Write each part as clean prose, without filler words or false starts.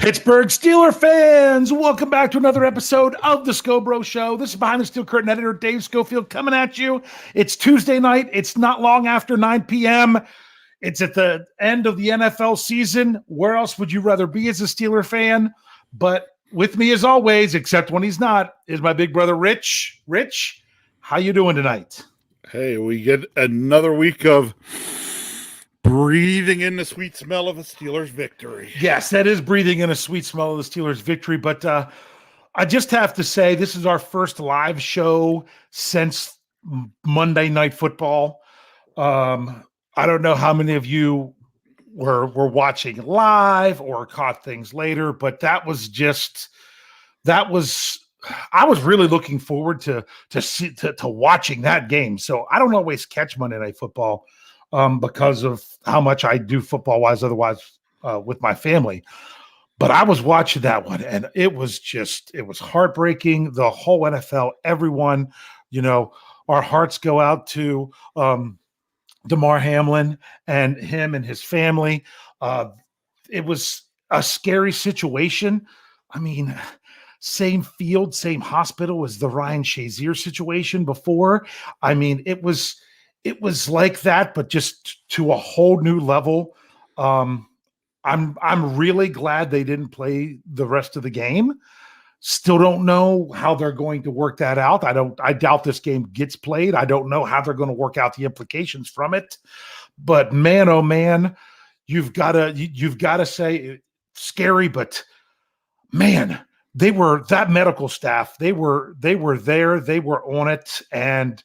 Pittsburgh Steeler fans, welcome back to another episode of the Scho Bro Show. This is Behind the Steel Curtain editor Dave Schofield coming at you. It's Tuesday night. It's not long after 9 p.m. It's at the end of the NFL season. Where else would you rather be as a Steeler fan? But with me as always, except when he's not, is my big brother Rich. Rich, how you doing tonight? Hey, we get another week of breathing in the sweet smell of a Steelers victory. Yes, that is breathing in a sweet smell of the Steelers victory. But I just have to say, this is our first live show since Monday Night Football. I don't know how many of you were watching live or caught things later, but I was really looking forward to watching that game. So I don't always catch Monday Night Football because of how much I do football-wise otherwise with my family. But I was watching that one, and it was heartbreaking. The whole NFL, everyone, our hearts go out to Damar Hamlin and him and his family. It was a scary situation. I mean, same field, same hospital as the Ryan Shazier situation before. I mean, it was like that, but just to a whole new level. I'm really glad they didn't play the rest of the game. Still don't know how they're going to work that out. I doubt this game gets played. I don't know how they're going to work out the implications from it. But man, oh man, you've got to say it's scary, but man, that medical staff, they were there, they were on it, and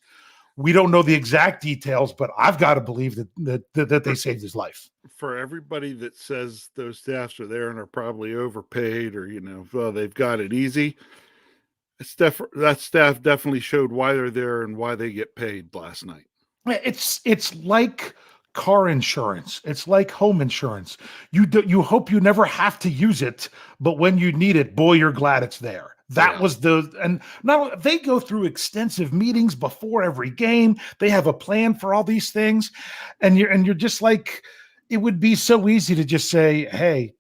we don't know the exact details, but I've got to believe that they saved his life. For everybody that says those staffs are there and are probably overpaid or, well, they've got it easy, that staff definitely showed why they're there and why they get paid last night. It's like car insurance. It's like home insurance. You hope you never have to use it, but when you need it, boy, you're glad it's there. That was and now they go through extensive meetings before every game. They have a plan for all these things, and you're just like, it would be so easy to just say, hey,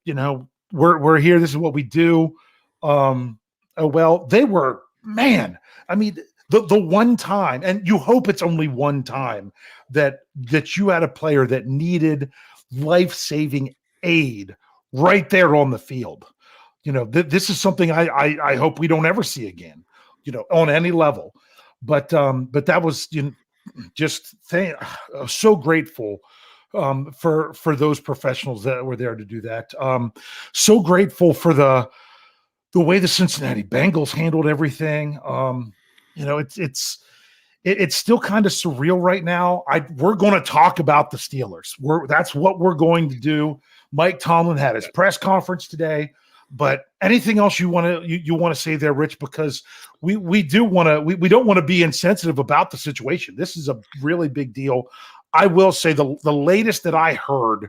we're here. This is what we do. Well, they were, man. I mean, the one time, and you hope it's only one time that you had a player that needed life-saving aid right there on the field. This is something I hope we don't ever see again, on any level. But that was so grateful for those professionals that were there to do that. So grateful for the way the Cincinnati Bengals handled everything. It's still kind of surreal right now. We're going to talk about the Steelers. That's what we're going to do. Mike Tomlin had his press conference today. But anything else you want to say there, Rich? Because we don't want to be insensitive about the situation. This is a really big deal. I will say the latest that I heard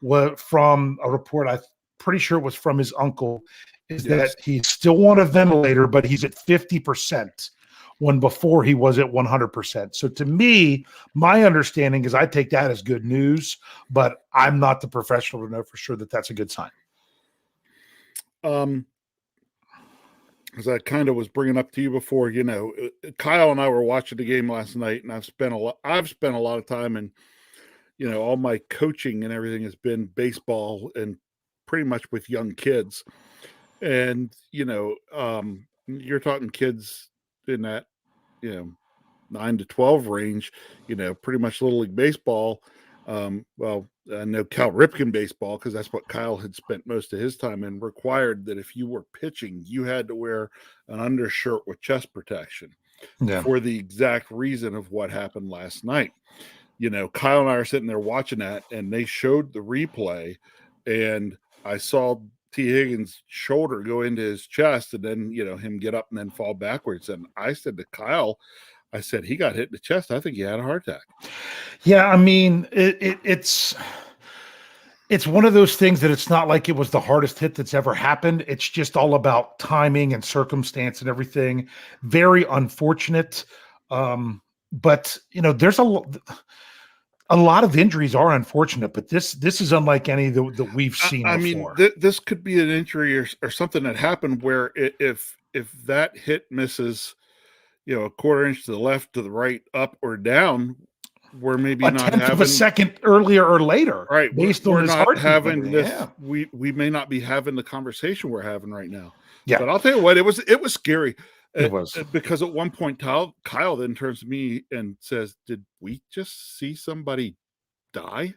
was from a report. I'm pretty sure it was from his uncle. Is that he's still on a ventilator, but he's at 50%. When before he was at 100%. So to me, my understanding is I take that as good news, but I'm not the professional to know for sure that that's a good sign. As I kind of was bringing up to you before, Kyle and I were watching the game last night, and I've spent a lot of time, and all my coaching and everything has been baseball and pretty much with young kids, and you're talking kids in that 9 to 12 range, pretty much Little League baseball. Well, I know Cal Ripken baseball because that's what Kyle had spent most of his time in, required that if you were pitching, you had to wear an undershirt with chest protection for the exact reason of what happened last night. Kyle and I are sitting there watching that, and they showed the replay, and I saw T. Higgins' shoulder go into his chest and then, him get up and then fall backwards. And I said to Kyle, he got hit in the chest. I think he had a heart attack. Yeah, I mean, it's one of those things that it's not like it was the hardest hit that's ever happened. It's just all about timing and circumstance and everything. Very unfortunate. But, there's a a lot of injuries are unfortunate, but this is unlike any that we've seen I before. mean, this could be an injury or something that happened where if that hit misses, a quarter inch to the left, to the right, up or down, we're maybe a not tenth having of a second earlier or later, right. based We're on his not heartbeat. having this. Yeah. We may not be having the conversation we're having right now. Yeah. But I'll tell you what, it was scary. It was because at one point Kyle then turns to me and says, "Did we just see somebody die?"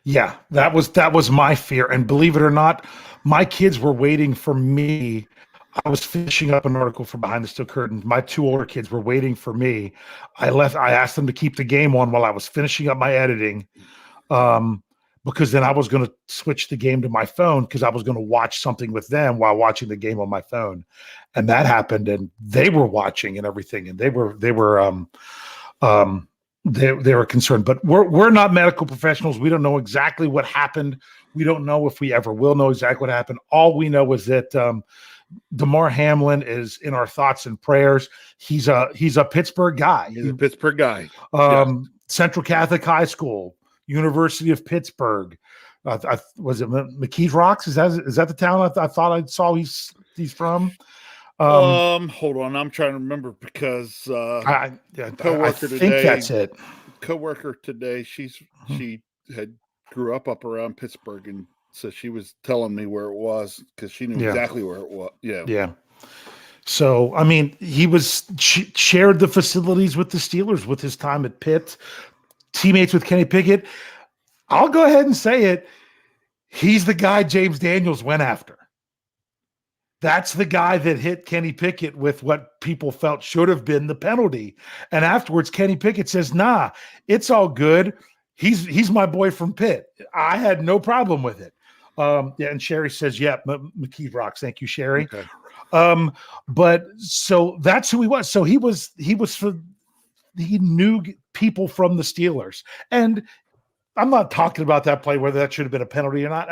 Yeah, that was my fear. And believe it or not, my kids were waiting for me. I was finishing up an article for Behind the Steel Curtain. My two older kids were waiting for me. I asked them to keep the game on while I was finishing up my editing. Because then I was going to switch the game to my phone because I was going to watch something with them while watching the game on my phone. And that happened, and they were watching and everything, and they were concerned. But we're not medical professionals. We don't know exactly what happened. We don't know if we ever will know exactly what happened. All we know is that Damar Hamlin is in our thoughts and prayers. He's a Pittsburgh guy. He's a Pittsburgh guy. Central Catholic High School, University of Pittsburgh. Was it McKees Rocks? Is that the town I thought I saw he's from? Hold on, I'm trying to remember because coworker today. I think that's it. Coworker today. She had grew up around Pittsburgh, and so she was telling me where it was because she knew exactly where it was. Yeah. So I mean, he shared the facilities with the Steelers with his time at Pitt. Teammates with Kenny Pickett. I'll go ahead and say it. He's the guy James Daniels went after. That's the guy that hit Kenny Pickett with what people felt should have been the penalty. And afterwards, Kenny Pickett says, "Nah, it's all good. He's my boy from Pitt. I had no problem with it." And Sherry says, "Yeah, McKee rocks." Thank you, Sherry. Okay. But so that's who he was. So he knew people from the Steelers. And I'm not talking about that play, whether that should have been a penalty or not.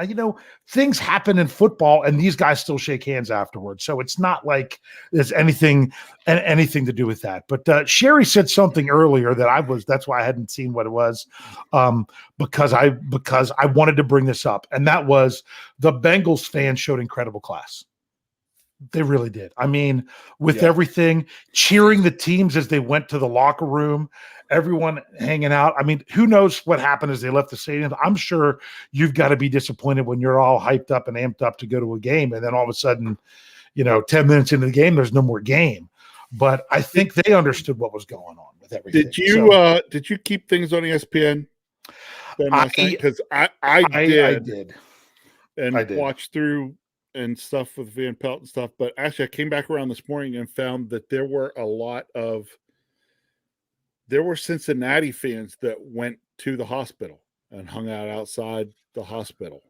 Things happen in football, and these guys still shake hands afterwards. So it's not like there's anything to do with that. But Sherry said something earlier that's why I hadn't seen what it was, because I wanted to bring this up. And that was the Bengals fans showed incredible class. They really did. I mean, with everything, cheering the teams as they went to the locker room, everyone hanging out. I mean, who knows what happened as they left the stadium? I'm sure you've got to be disappointed when you're all hyped up and amped up to go to a game, and then all of a sudden, 10 minutes into the game, there's no more game. But I think they understood what was going on with everything. Did you keep things on ESPN? Because I did. And I watched through and stuff with Van Pelt and stuff, but actually I came back around this morning and found that there were Cincinnati fans that went to the hospital and hung out outside the hospital.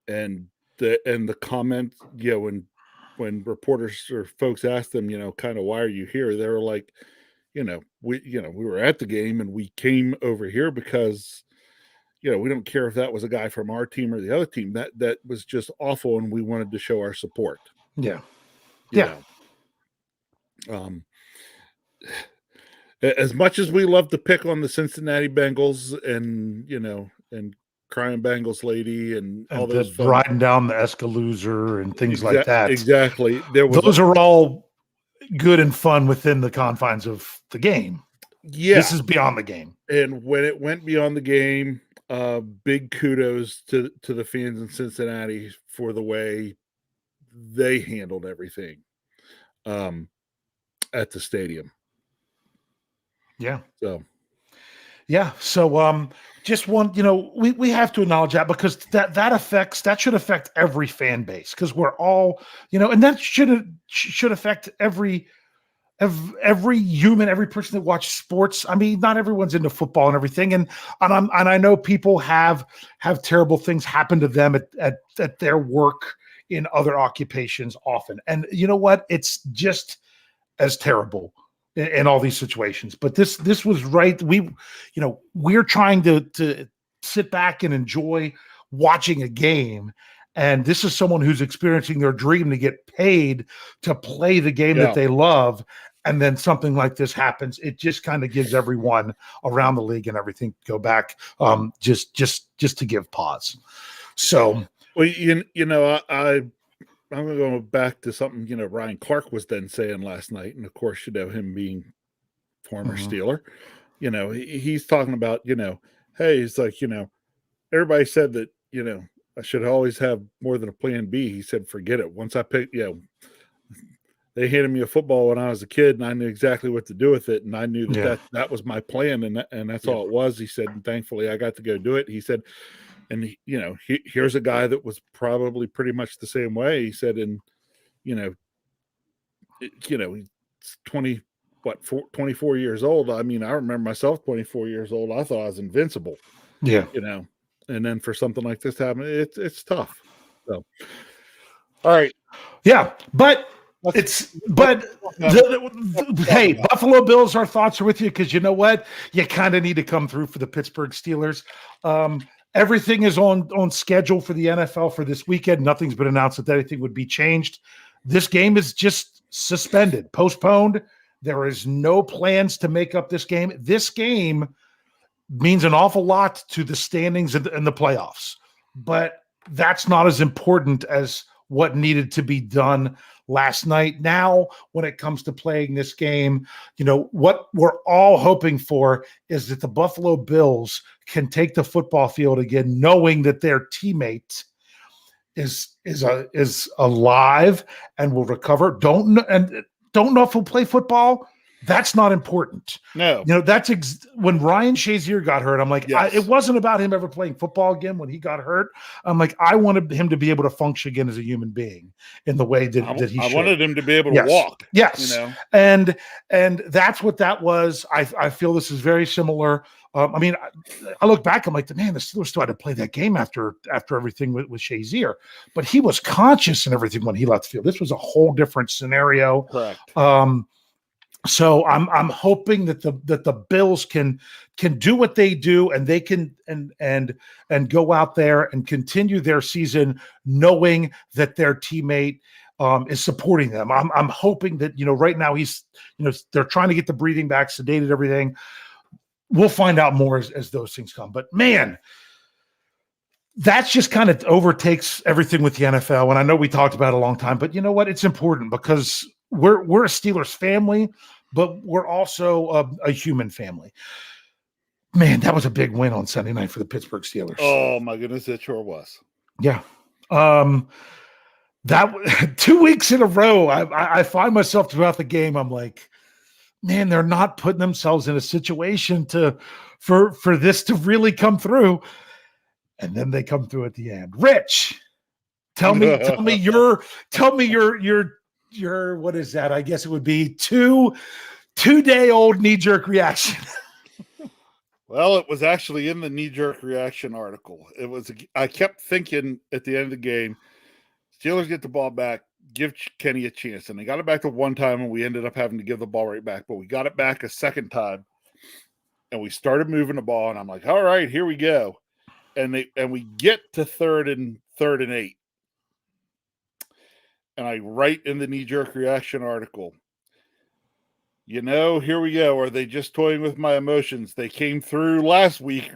And the comment, when reporters or folks asked them, kind of, why are you here? They were like, we were at the game and we came over here because we don't care if that was a guy from our team or the other team. That was just awful, and we wanted to show our support. Yeah. As much as we love to pick on the Cincinnati Bengals and crying Bengals lady and all those riding down the Escalooser and things like that. Exactly. Those are all good and fun within the confines of the game. Yeah. This is beyond the game. And when it went beyond the game, big kudos to the fans in Cincinnati for the way they handled everything at the stadium. Yeah. So just one, we have to acknowledge that, because that should affect every fan base, because we're all, and that should affect every human, every person that watches sports. I mean, not everyone's into football and everything. And I know people have terrible things happen to them at their work in other occupations often. And you know what? It's just as terrible in all these situations. But this was right. We're trying to sit back and enjoy watching a game. And this is someone who's experiencing their dream to get paid to play the game that they love. and then something like this happens, it just kind of gives everyone around the league and everything go back, just to give pause. So, well, I'm going to go back to something, Ryan Clark was then saying last night. And of course, him being former Steeler, he's talking about, hey, he's like, everybody said that, I should always have more than a plan B. He said, forget it. Once I picked, they handed me a football when I was a kid and I knew exactly what to do with it. And I knew that was my plan. And that's all it was. He said, and thankfully I got to go do it. He said, and here's a guy that was probably pretty much the same way. He said, and he's 24 years old. I mean, I remember myself 24 years old. I thought I was invincible. Yeah. And then for something like this to happen, it's tough. So, all right. Yeah. But hey, Buffalo Bills, our thoughts are with you, because you know what? You kind of need to come through for the Pittsburgh Steelers. Everything is on schedule for the NFL for this weekend. Nothing's been announced that anything would be changed. This game is just suspended, postponed. There is no plans to make up this game. This game means an awful lot to the standings and the playoffs, but that's not as important as what needed to be done last night. Now, when it comes to playing this game, what we're all hoping for is that the Buffalo Bills can take the football field again, knowing that their teammate is alive and will recover. Don't know if he'll play football. That's not important. No. That's when Ryan Shazier got hurt, I'm like, yes. It wasn't about him ever playing football again when he got hurt. I'm like, I wanted him to be able to function again as a human being in the way that he should. I wanted him to be able to walk. Yes. And that's what that was. I feel this is very similar. I look back, I'm like, man, the Steelers still had to play that game after everything with Shazier, but he was conscious and everything when he left the field. This was a whole different scenario. Correct. So I'm hoping that the Bills can do what they do, and they can and go out there and continue their season knowing that their teammate is supporting them. I'm hoping that right now he's they're trying to get the breathing back, sedated everything. We'll find out more as those things come. But man, that's just kind of overtakes everything with the NFL. And I know we talked about it a long time, but you know what? It's important because we're a Steelers family, but we're also a human family. Man, that was a big win on Sunday night for the Pittsburgh Steelers. Oh my goodness, it sure was. Yeah. That 2 weeks in a row, I find myself throughout the game, I'm like, man, they're not putting themselves in a situation for this to really come through. And then they come through at the end. Rich, tell me your what is that? I guess it would be two-day-old knee-jerk reaction. Well, it was actually in the knee-jerk reaction article. I kept thinking at the end of the game, Steelers get the ball back, give Kenny a chance. And they got it back to one time, and we ended up having to give the ball right back. But we got it back a second time, and we started moving the ball. And I'm like, all right, here we go. And we get to third and 8. And I write in the knee-jerk reaction article, here we go. Are they just toying with my emotions? They came through last week,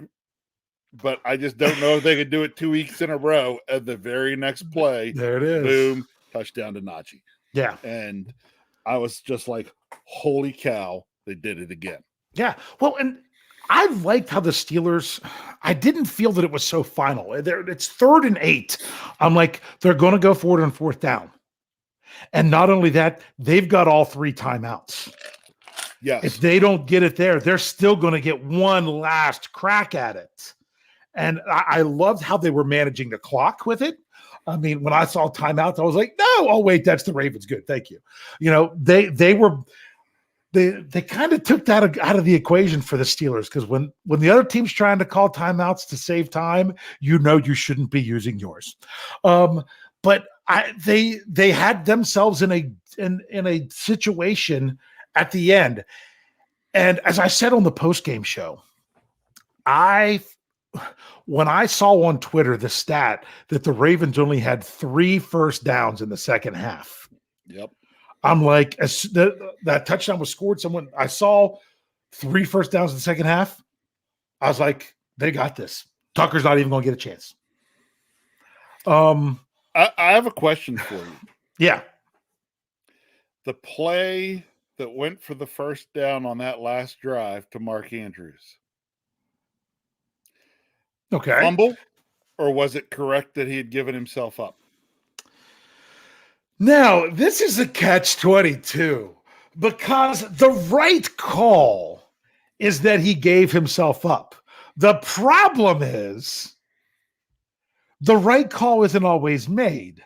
but I just don't know if they could do it 2 weeks in a row. At the very next play, there it is. Boom, touchdown to Naji. Yeah. And I was just like, holy cow, they did it again. Yeah. Well, and I liked how the Steelers, I didn't feel that it was so final. It's 3rd and 8. I'm like, they're going to go forward on 4th down. And not only that, they've got all 3 timeouts. Yes. If they don't get it there, they're still going to get one last crack at it. And I loved how they were managing the clock with it. I mean, when I saw timeouts, I was like, no, oh, wait, that's the Ravens. Good. Thank you. They kind of took that out of the equation for the Steelers, because when the other team's trying to call timeouts to save time, you shouldn't be using yours. But they had themselves in a situation at the end. And as I said on the post-game show, when I saw on Twitter the stat that the Ravens only had 3 first downs in the second half. Yep. I'm like, that touchdown was scored. I saw 3 first downs in the second half. I was like, they got this. Tucker's not even going to get a chance. I have a question for you. Yeah. The play that went for the first down on that last drive to Mark Andrews. Okay. Fumble, or was it correct that he had given himself up? Now, this is a catch-22 because the right call is that he gave himself up. The problem is the right call isn't always made.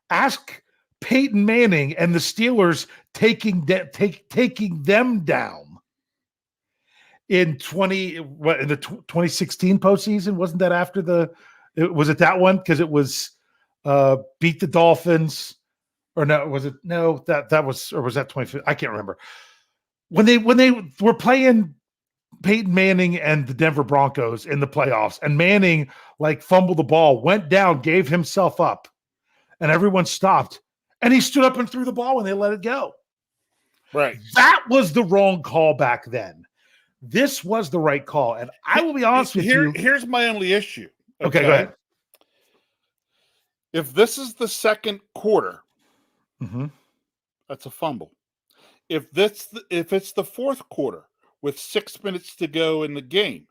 Ask Peyton Manning and the Steelers taking them down in the 2016 postseason. Wasn't that after was it that one? Because it was beat the Dolphins, or no? Was it no? That was, or was that 2015? I can't remember. When they were playing Peyton Manning and the Denver Broncos in the playoffs, and Manning like fumbled the ball, went down, gave himself up, and everyone stopped. And he stood up and threw the ball when they let it go. Right. That was the wrong call back then. This was the right call. And I will be honest with you. Here's my only issue. Okay, go ahead. If this is the second quarter, that's a fumble. If it's the fourth quarter with 6 minutes to go in the game,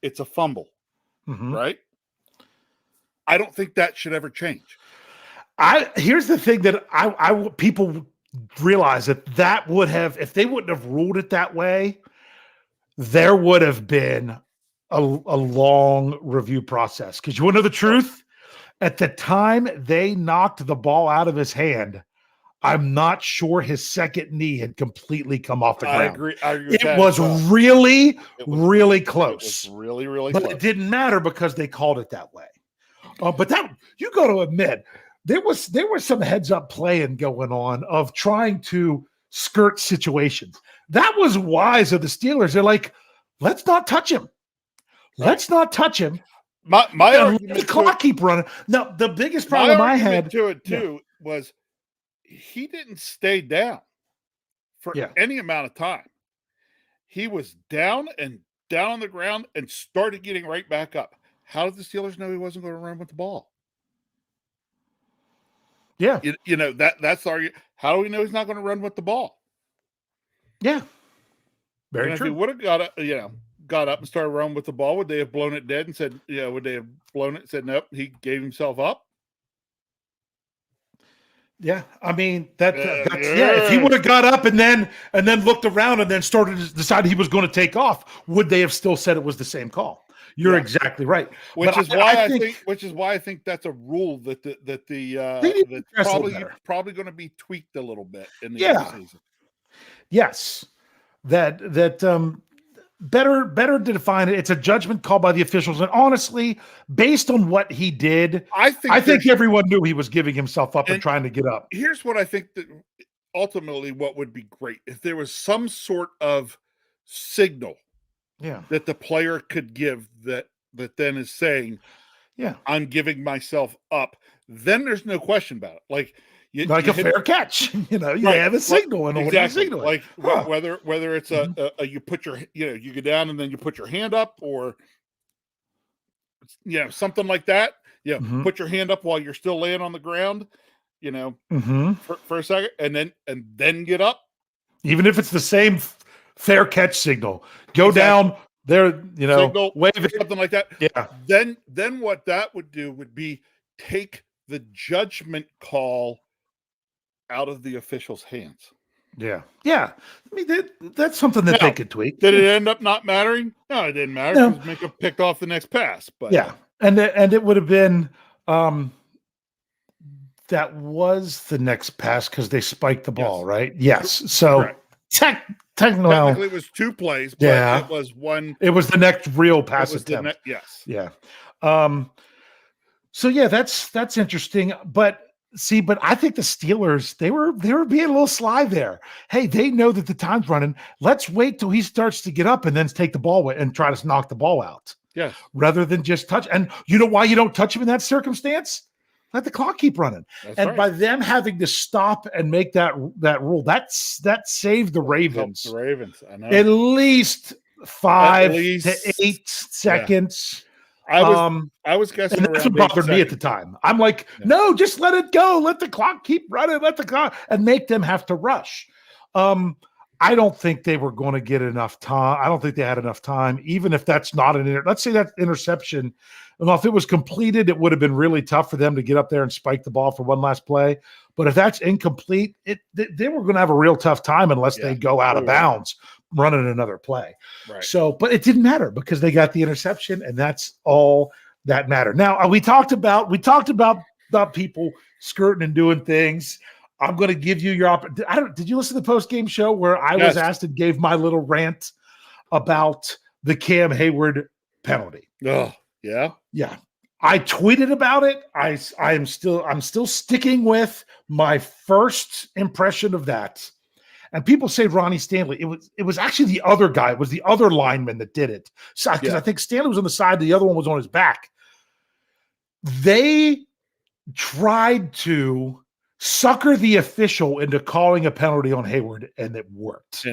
it's a fumble. Right? I don't think that should ever change. Here's the thing that people realize that would have, if they wouldn't have ruled it that way, there would have been a long review process. Because you want to know the truth? At the time they knocked the ball out of his hand, I'm not sure his second knee had completely come off the ground. I agree it was really close. It was really but close. It didn't matter because they called it that way. But that, you got to admit, there was some heads up playing going on of trying to skirt situations. That was wise of the Steelers. They're like, let's not touch him. Let's not touch him. My argument, the clock keep running. Now, the biggest problem I had to it too was he didn't stay down for any amount of time. He was down on the ground and started getting right back up. How did the Steelers know he wasn't going to run with the ball? Yeah. You know, that's our, how do we know he's not going to run with the ball? Yeah. Very true. If he would have got up and started running with the ball, would they have blown it dead and said, would they have blown it and said, nope, he gave himself up? Yeah. I mean, if he would have got up and then looked around and then started to decide he was going to take off, would they have still said it was the same call? You're exactly right. Which is why I think that's a rule that's probably going to be tweaked a little bit in the offseason. Yes. That better to define it. It's a judgment call by the officials. And honestly, based on what he did, I think everyone knew he was giving himself up and trying to get up. Here's what I think that ultimately what would be great if there was some sort of signal that the player could give that then is saying, I'm giving myself up. Then there's no question about it. Like a fair catch, you have a signal and exactly. Signal. Like whether it's you put your, you go down and then you put your hand up, or something like that. Put your hand up while you're still laying on the ground, for a second, and then get up. Even if it's the same fair catch signal, go down there, signal, wave it, something like that. Yeah. Then what that would do would be take the judgment call out of the official's hands. Yeah. I mean, that's something that they could tweak. Did it end up not mattering? No, it didn't matter because Minka picked off the next pass. But and it would have been that was the next pass because they spiked the ball, right? Yes. So technically it was 2 plays, but it was one. It was the next real pass attempt. Yes. Yeah. So that's interesting. But I think the Steelers, they were being a little sly there. Hey, they know that the time's running. Let's wait till he starts to get up and then take the ball and try to knock the ball out. Yes. Rather than just touch. And you know why you don't touch him in that circumstance? Let the clock keep running. That's And right. by them having to stop and make that rule, that saved the Ravens. The Ravens, I know. At least 5 to 8 seconds. I was guessing, and that's what bothered me at the time. I'm like, no, just let it go. Let the clock keep running. Let the clock and make them have to rush. I don't think they were going to get enough time. I don't think they had enough time, even if that's not let's say that interception. Well, if it was completed, it would have been really tough for them to get up there and spike the ball for one last play. But if that's incomplete, they were going to have a real tough time unless they go out of bounds running another play. Right. So, but it didn't matter because they got the interception, and that's all that mattered. Now, we talked about the people skirting and doing things. I'm going to give you your opportunity. Did you listen to the post-game show where I was asked and gave my little rant about the Cam Heyward penalty? Oh, yeah. Yeah. I tweeted about it. I'm still sticking with my first impression of that. And people say Ronnie Stanley. It was actually the other guy. It was the other lineman that did it. So, because I think Stanley was on the side, the other one was on his back. They tried to sucker the official into calling a penalty on Heyward, and it worked.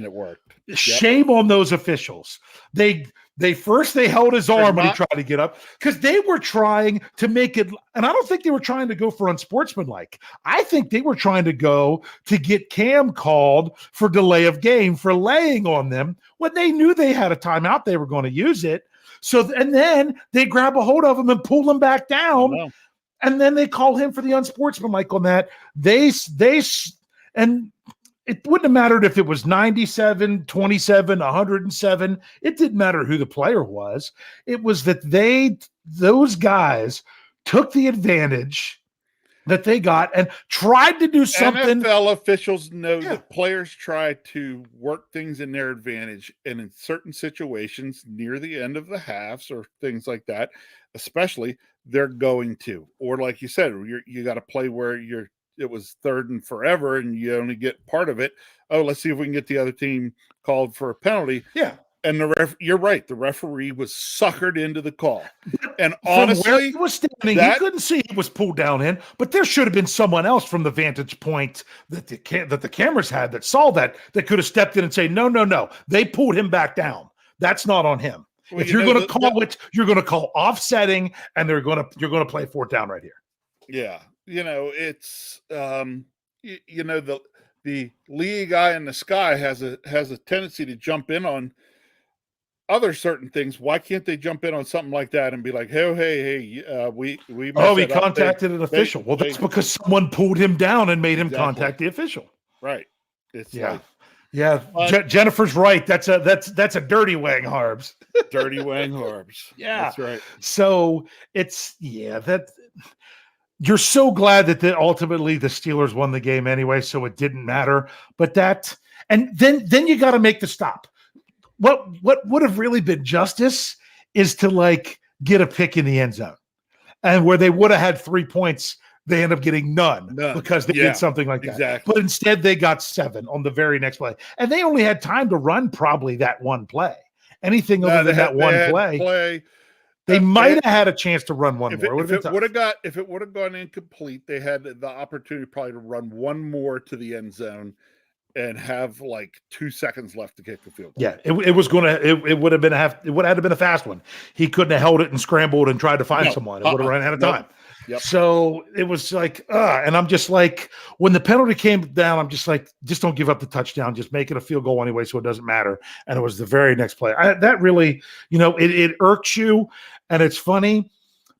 Shame on those officials. They held his arm when he tried to get up because they were trying to make it, and I don't think they were trying to go for unsportsmanlike. I think they were trying to go to get Cam called for delay of game for laying on them when they knew they had a timeout. They were going to use it. So, and then they grab a hold of him and pull him back down. And then they call him for the unsportsmanlike on that. And it wouldn't have mattered if it was 97, 27, 107. It didn't matter who the player was. It was that those guys took the advantage that they got and tried to do something. NFL officials know that players try to work things in their advantage, and in certain situations near the end of the halves or things like that, especially, they're going to. Or like you said, you got to play where it was third and forever and you only get part of it. Oh, let's see if we can get the other team called for a penalty. Yeah. And you're right. The referee was suckered into the call. And honestly, from where he was standing, he couldn't see he was pulled down in, but there should have been someone else from the vantage point that the cameras had that saw that could have stepped in and say, no. They pulled him back down. That's not on him. Well, if you're going to call it, you're going to call offsetting, and you're going to play fourth down right here. Yeah. It's the league eye in the sky has a tendency to jump in on other certain things. Why can't they jump in on something like that and be like, hey, we he contacted an official. Well, that's because someone pulled him down and made him contact the official. Right. It's Jennifer's right. That's a dirty wang, Harbs. Dirty wang, Harbs. Yeah, that's right. So you're so glad that ultimately the Steelers won the game anyway, so it didn't matter. But then you got to make the stop. What would have really been justice is to get a pick in the end zone, and where they would have had 3 points, they end up getting none because they did something like that. Exactly. But instead, they got 7 on the very next play, and they only had time to run probably that one play. Anything other than that one play. They might have had a chance to run one more. If it would have gone incomplete, they had the opportunity probably to run one more to the end zone and have 2 seconds left to kick the field goal. Yeah, it would have been a fast one. He couldn't have held it and scrambled and tried to find someone. It would have run out of time. Yep. So it was and I'm just when the penalty came down, I'm just just don't give up the touchdown. Just make it a field goal anyway, so it doesn't matter. And it was the very next play. That really, it irks you, and it's funny.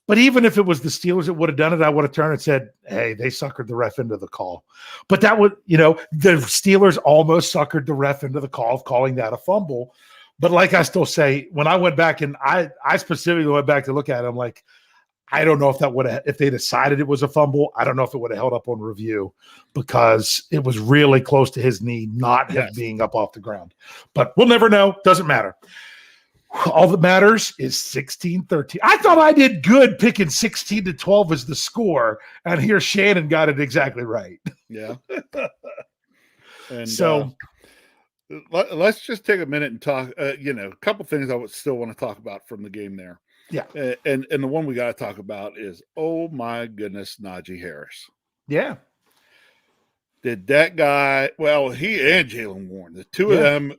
But even if it was the Steelers that would have done it, I would have turned and said, hey, they suckered the ref into the call. But that would, the Steelers almost suckered the ref into the call of calling that a fumble. But I still say, when I went back and I specifically went back to look at it, I'm like, I don't know if they decided it was a fumble. I don't know if it would have held up on review because it was really close to his knee, not him being up off the ground. But we'll never know. Doesn't matter. All that matters is 16-13. I thought I did good picking 16-12 as the score, and here Shannon got it exactly right. Yeah. And so let's just take a minute and talk. A couple things I would still want to talk about from the game there. Yeah. And the one we got to talk about is, oh my goodness, Naji Harris. Yeah. Did that guy? Well, he and Jaylen Warren, the two of them.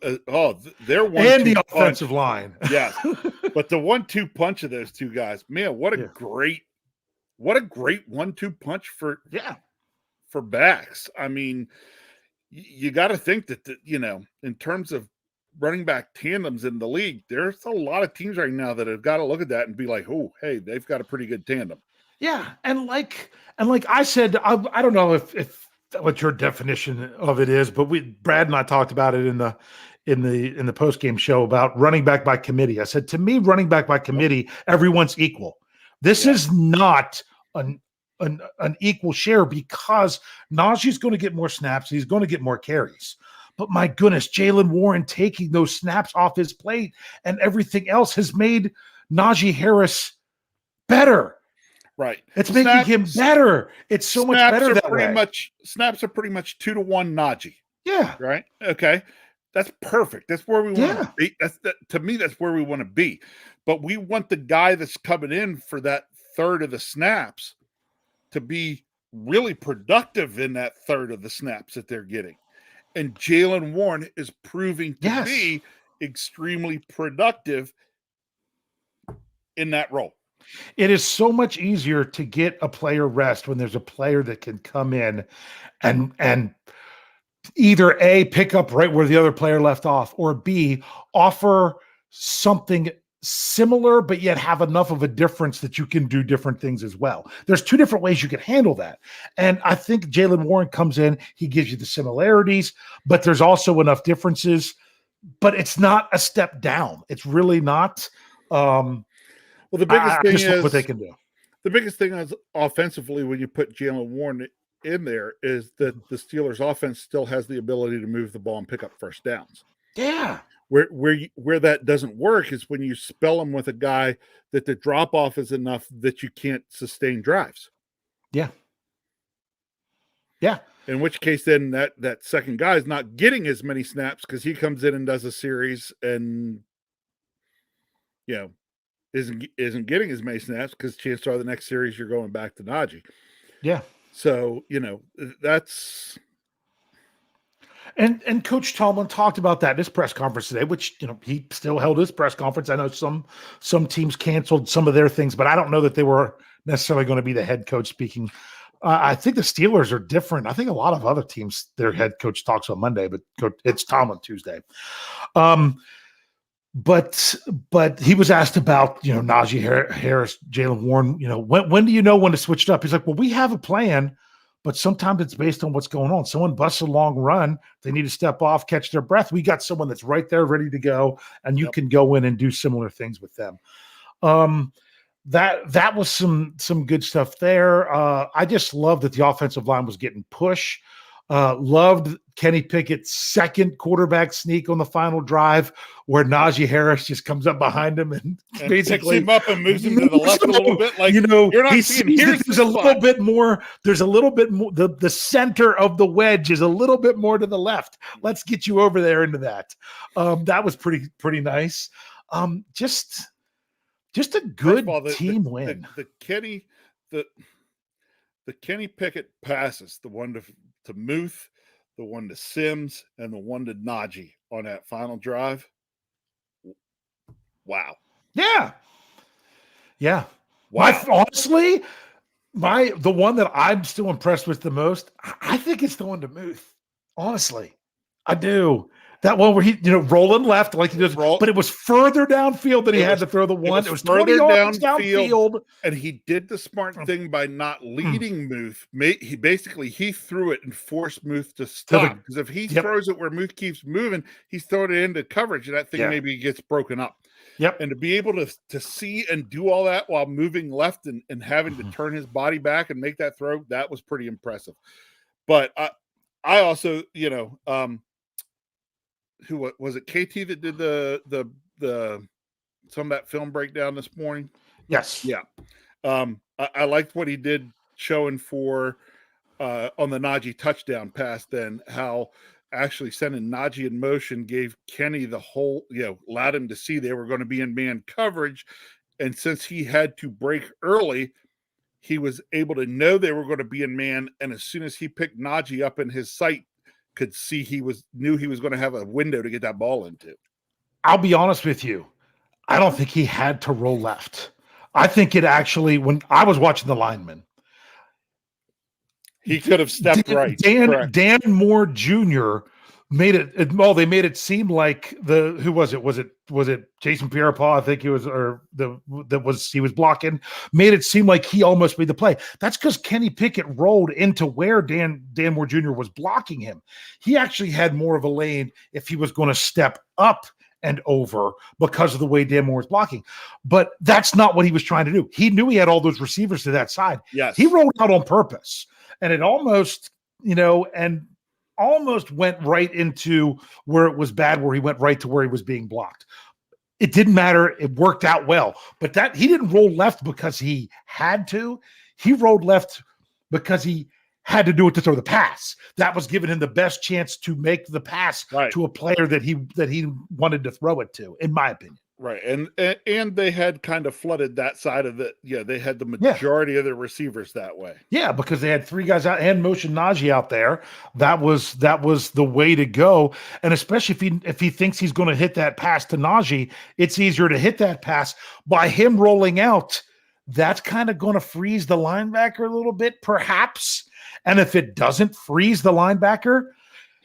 They're one and the offensive line. Yeah, but the 1-2 punch of those two guys, man, what a great 1-2 punch for backs. I mean, you got to think that in terms of running back tandems in the league, there's a lot of teams right now that have got to look at that and be like, oh, hey, they've got a pretty good tandem. Yeah, and like I said, I don't know if what your definition of it is, but Brad and I talked about it in the post-game show about running back by committee. I said, to me, running back by committee, everyone's equal. This is not an equal share because Najee's going to get more snaps. He's going to get more carries. But my goodness, Jaylen Warren taking those snaps off his plate and everything else has made Naji Harris better. Right. It's making him better. It's so much better that way. Snaps are pretty much 2-to-1 Naji. Yeah. Right. Okay. That's perfect. That's where we want to be. To me, that's where we want to be. But we want the guy that's coming in for that third of the snaps to be really productive in that third of the snaps that they're getting. And Jaylen Warren is proving to be extremely productive in that role. It is so much easier to get a player rest when there's a player that can come in and either A, pick up right where the other player left off, or B, offer something similar, but yet have enough of a difference that you can do different things as well. There's two different ways you can handle that. And I think Jaylen Warren comes in, he gives you the similarities, but there's also enough differences, but it's not a step down. It's really not. Well, the biggest thing is what they can do. The biggest thing is offensively when you put Jaylen Warren in there is that the Steelers' offense still has the ability to move the ball and pick up first downs. Yeah. Where that doesn't work is when you spell them with a guy that the drop off is enough that you can't sustain drives. Yeah. Yeah. In which case, then that second guy is not getting as many snaps because he comes in and does a series and isn't getting as many snaps because chances are the next series you're going back to Naji. Yeah. So, that's. And Coach Tomlin talked about that in his press conference today, which, he still held his press conference. I know some teams canceled some of their things, but I don't know that they were necessarily going to be the head coach speaking. I think the Steelers are different. I think a lot of other teams, their head coach talks on Monday, but it's Tomlin Tuesday. But he was asked about, Naji Harris, Jaylen Warren, when do you know when to switch it up? He's like, well, we have a plan, but sometimes it's based on what's going on. Someone busts a long run, they need to step off, catch their breath. We got someone that's right there ready to go, and you can go in and do similar things with them. That was some good stuff there. I just love that the offensive line was getting push. Loved Kenny Pickett's second quarterback sneak on the final drive where Naji Harris just comes up behind him and basically picks him up and moves him to the left a little bit. Like, you're not seeing there's a little bit more. There's a little bit more. The center of the wedge is a little bit more to the left. Let's get you over there into that. That was pretty nice. Just a good team win. The Kenny Pickett passes, the one to Muth, the one to Sims, and the one to Naji on that final drive. Wow. Yeah. Yeah. Wow. Honestly, the one that I'm still impressed with the most, I think it's the one to Muth. Honestly, I do. That one where he, rolling left like he does, but it was further downfield than he had to throw the one. It was 20 yards downfield. And he did the smart thing by not leading Muth. He threw it and forced Muth to stop. Because if he throws it where Muth keeps moving, he's throwing it into coverage, and that thing maybe gets broken up. Yep. And to be able to see and do all that while moving left and having to turn his body back and make that throw, that was pretty impressive. But I also, who was it? KT that did the some of that film breakdown this morning? Yes. Yeah. I liked what he did showing for on the Naji touchdown pass. Then how actually sending Naji in motion gave Kenny the whole, allowed him to see they were going to be in man coverage. And since he had to break early, he was able to know they were going to be in man. And as soon as he picked Naji up in his sight, could see knew he was going to have a window to get that ball into. I'll be honest with you. I don't think he had to roll left. I think it actually, when I was watching the lineman, he could have stepped right. Dan Moore Jr. made it. Well, they made it seem like who was it? Was it Jason Pierre-Paul? I think he was, he was blocking. Made it seem like he almost made the play. That's because Kenny Pickett rolled into where Dan Moore Jr. was blocking him. He actually had more of a lane if he was going to step up and over because of the way Dan Moore was blocking. But that's not what he was trying to do. He knew he had all those receivers to that side. Yes. He rolled out on purpose. And it almost, almost went right into where it was bad, where he went right to where he was being blocked. It didn't matter. It worked out well. But that he didn't roll left because he had to. He rolled left because he had to do it to throw the pass. That was giving him the best chance to make the pass to a player that he wanted to throw it to, in my opinion. Right. And they had kind of flooded that side of it. Yeah, they had the majority of their receivers that way. Yeah, because they had three guys out and motion Naji out there. That was the way to go. And especially if he thinks he's going to hit that pass to Naji, it's easier to hit that pass by him rolling out. That's kind of going to freeze the linebacker a little bit, perhaps. And if it doesn't freeze the linebacker,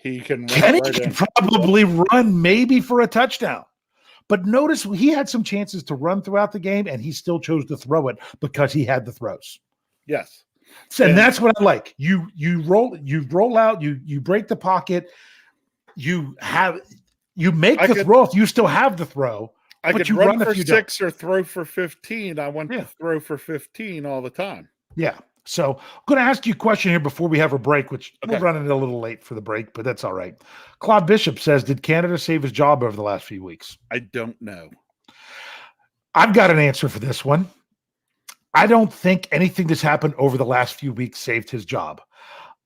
Kenny can probably run maybe for a touchdown. But notice he had some chances to run throughout the game, and he still chose to throw it because he had the throws. Yes. And that's what I like. You roll out, you break the pocket, you make the throw. You still have the throw. I could run for 6 or throw for 15. I want to throw for 15 all the time. Yeah. So I'm going to ask you a question here before we have a break, which we're running a little late for the break, but that's all right. Claude Bishop says, did Canada save his job over the last few weeks? I don't know. I've got an answer for this one. I don't think anything that's happened over the last few weeks saved his job.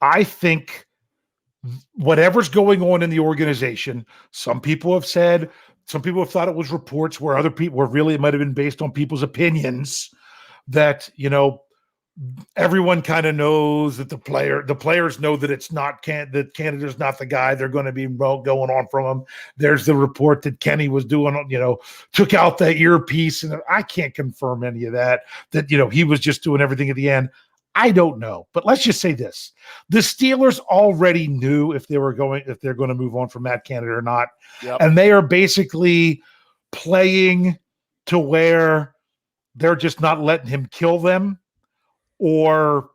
I think whatever's going on in the organization, some people have thought it was reports where really it might have been based on people's opinions that, everyone kind of knows that the players know that that Canada's not the guy. They're going to be going on from him. There's the report that Kenny was doing, took out that earpiece, and I can't confirm any of that he was just doing everything at the end. I don't know, but let's just say this. The Steelers already knew if they're going to move on from Matt Canada or not. Yep. And they are basically playing to where they're just not letting him kill them. Or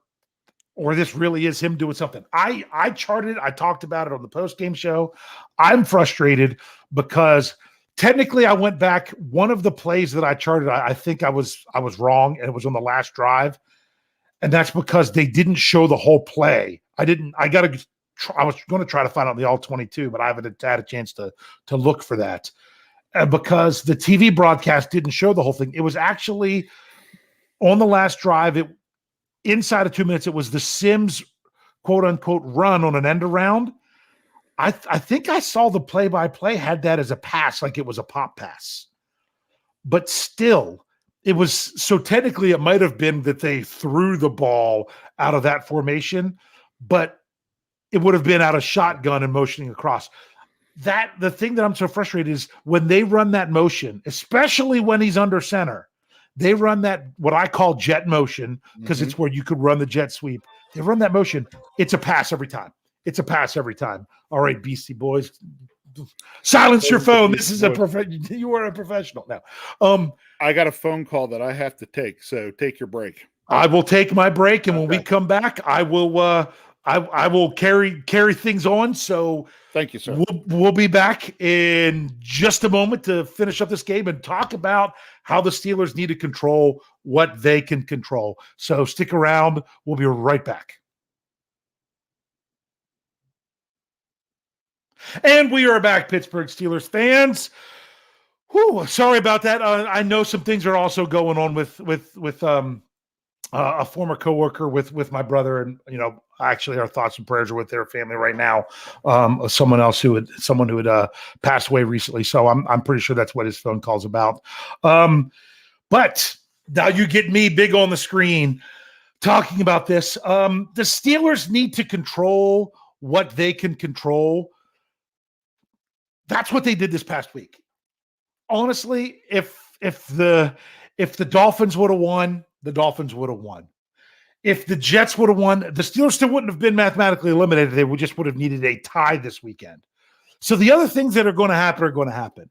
this really is him doing something. I talked about it on the post-game show. I'm frustrated because technically I went back. One of the plays that I charted, I think I was wrong, and it was on the last drive. And that's because they didn't show the whole play. I was going to try to find out the all 22, but I haven't had a chance to look for that. Because the TV broadcast didn't show the whole thing. It was actually on the last drive. Inside of 2 minutes, it was the Sims quote unquote run on an end around. I think I saw the play-by-play had that as a pass, like it was a pop pass. But still, it was so technically it might have been that they threw the ball out of that formation, but it would have been out of shotgun and motioning across. The thing that I'm so frustrated is when they run that motion, especially when he's under center. They run that, what I call jet motion, because it's where you could run the jet sweep. They run that motion. It's a pass every time. All right, Beastie Boys, silence your phone. This is you are a professional now. I got a phone call that I have to take, so take your break. I will take my break, and when we come back, I will carry things on. So thank you, sir. We'll be back in just a moment to finish up this game and talk about how the Steelers need to control what they can control. So stick around. We'll be right back. And we are back, Pittsburgh Steelers fans. Whew, sorry about that. I know some things are also going on with a former coworker with my brother, and actually our thoughts and prayers are with their family right now. Someone who had passed away recently, so I'm pretty sure that's what his phone call's about. But now you get me big on the screen talking about this. The Steelers need to control what they can control. That's what they did this past week. Honestly, if the Dolphins would have won, the Dolphins would have won. If the Jets would have won, the Steelers still wouldn't have been mathematically eliminated. They would have needed a tie this weekend. So the other things that are going to happen are going to happen.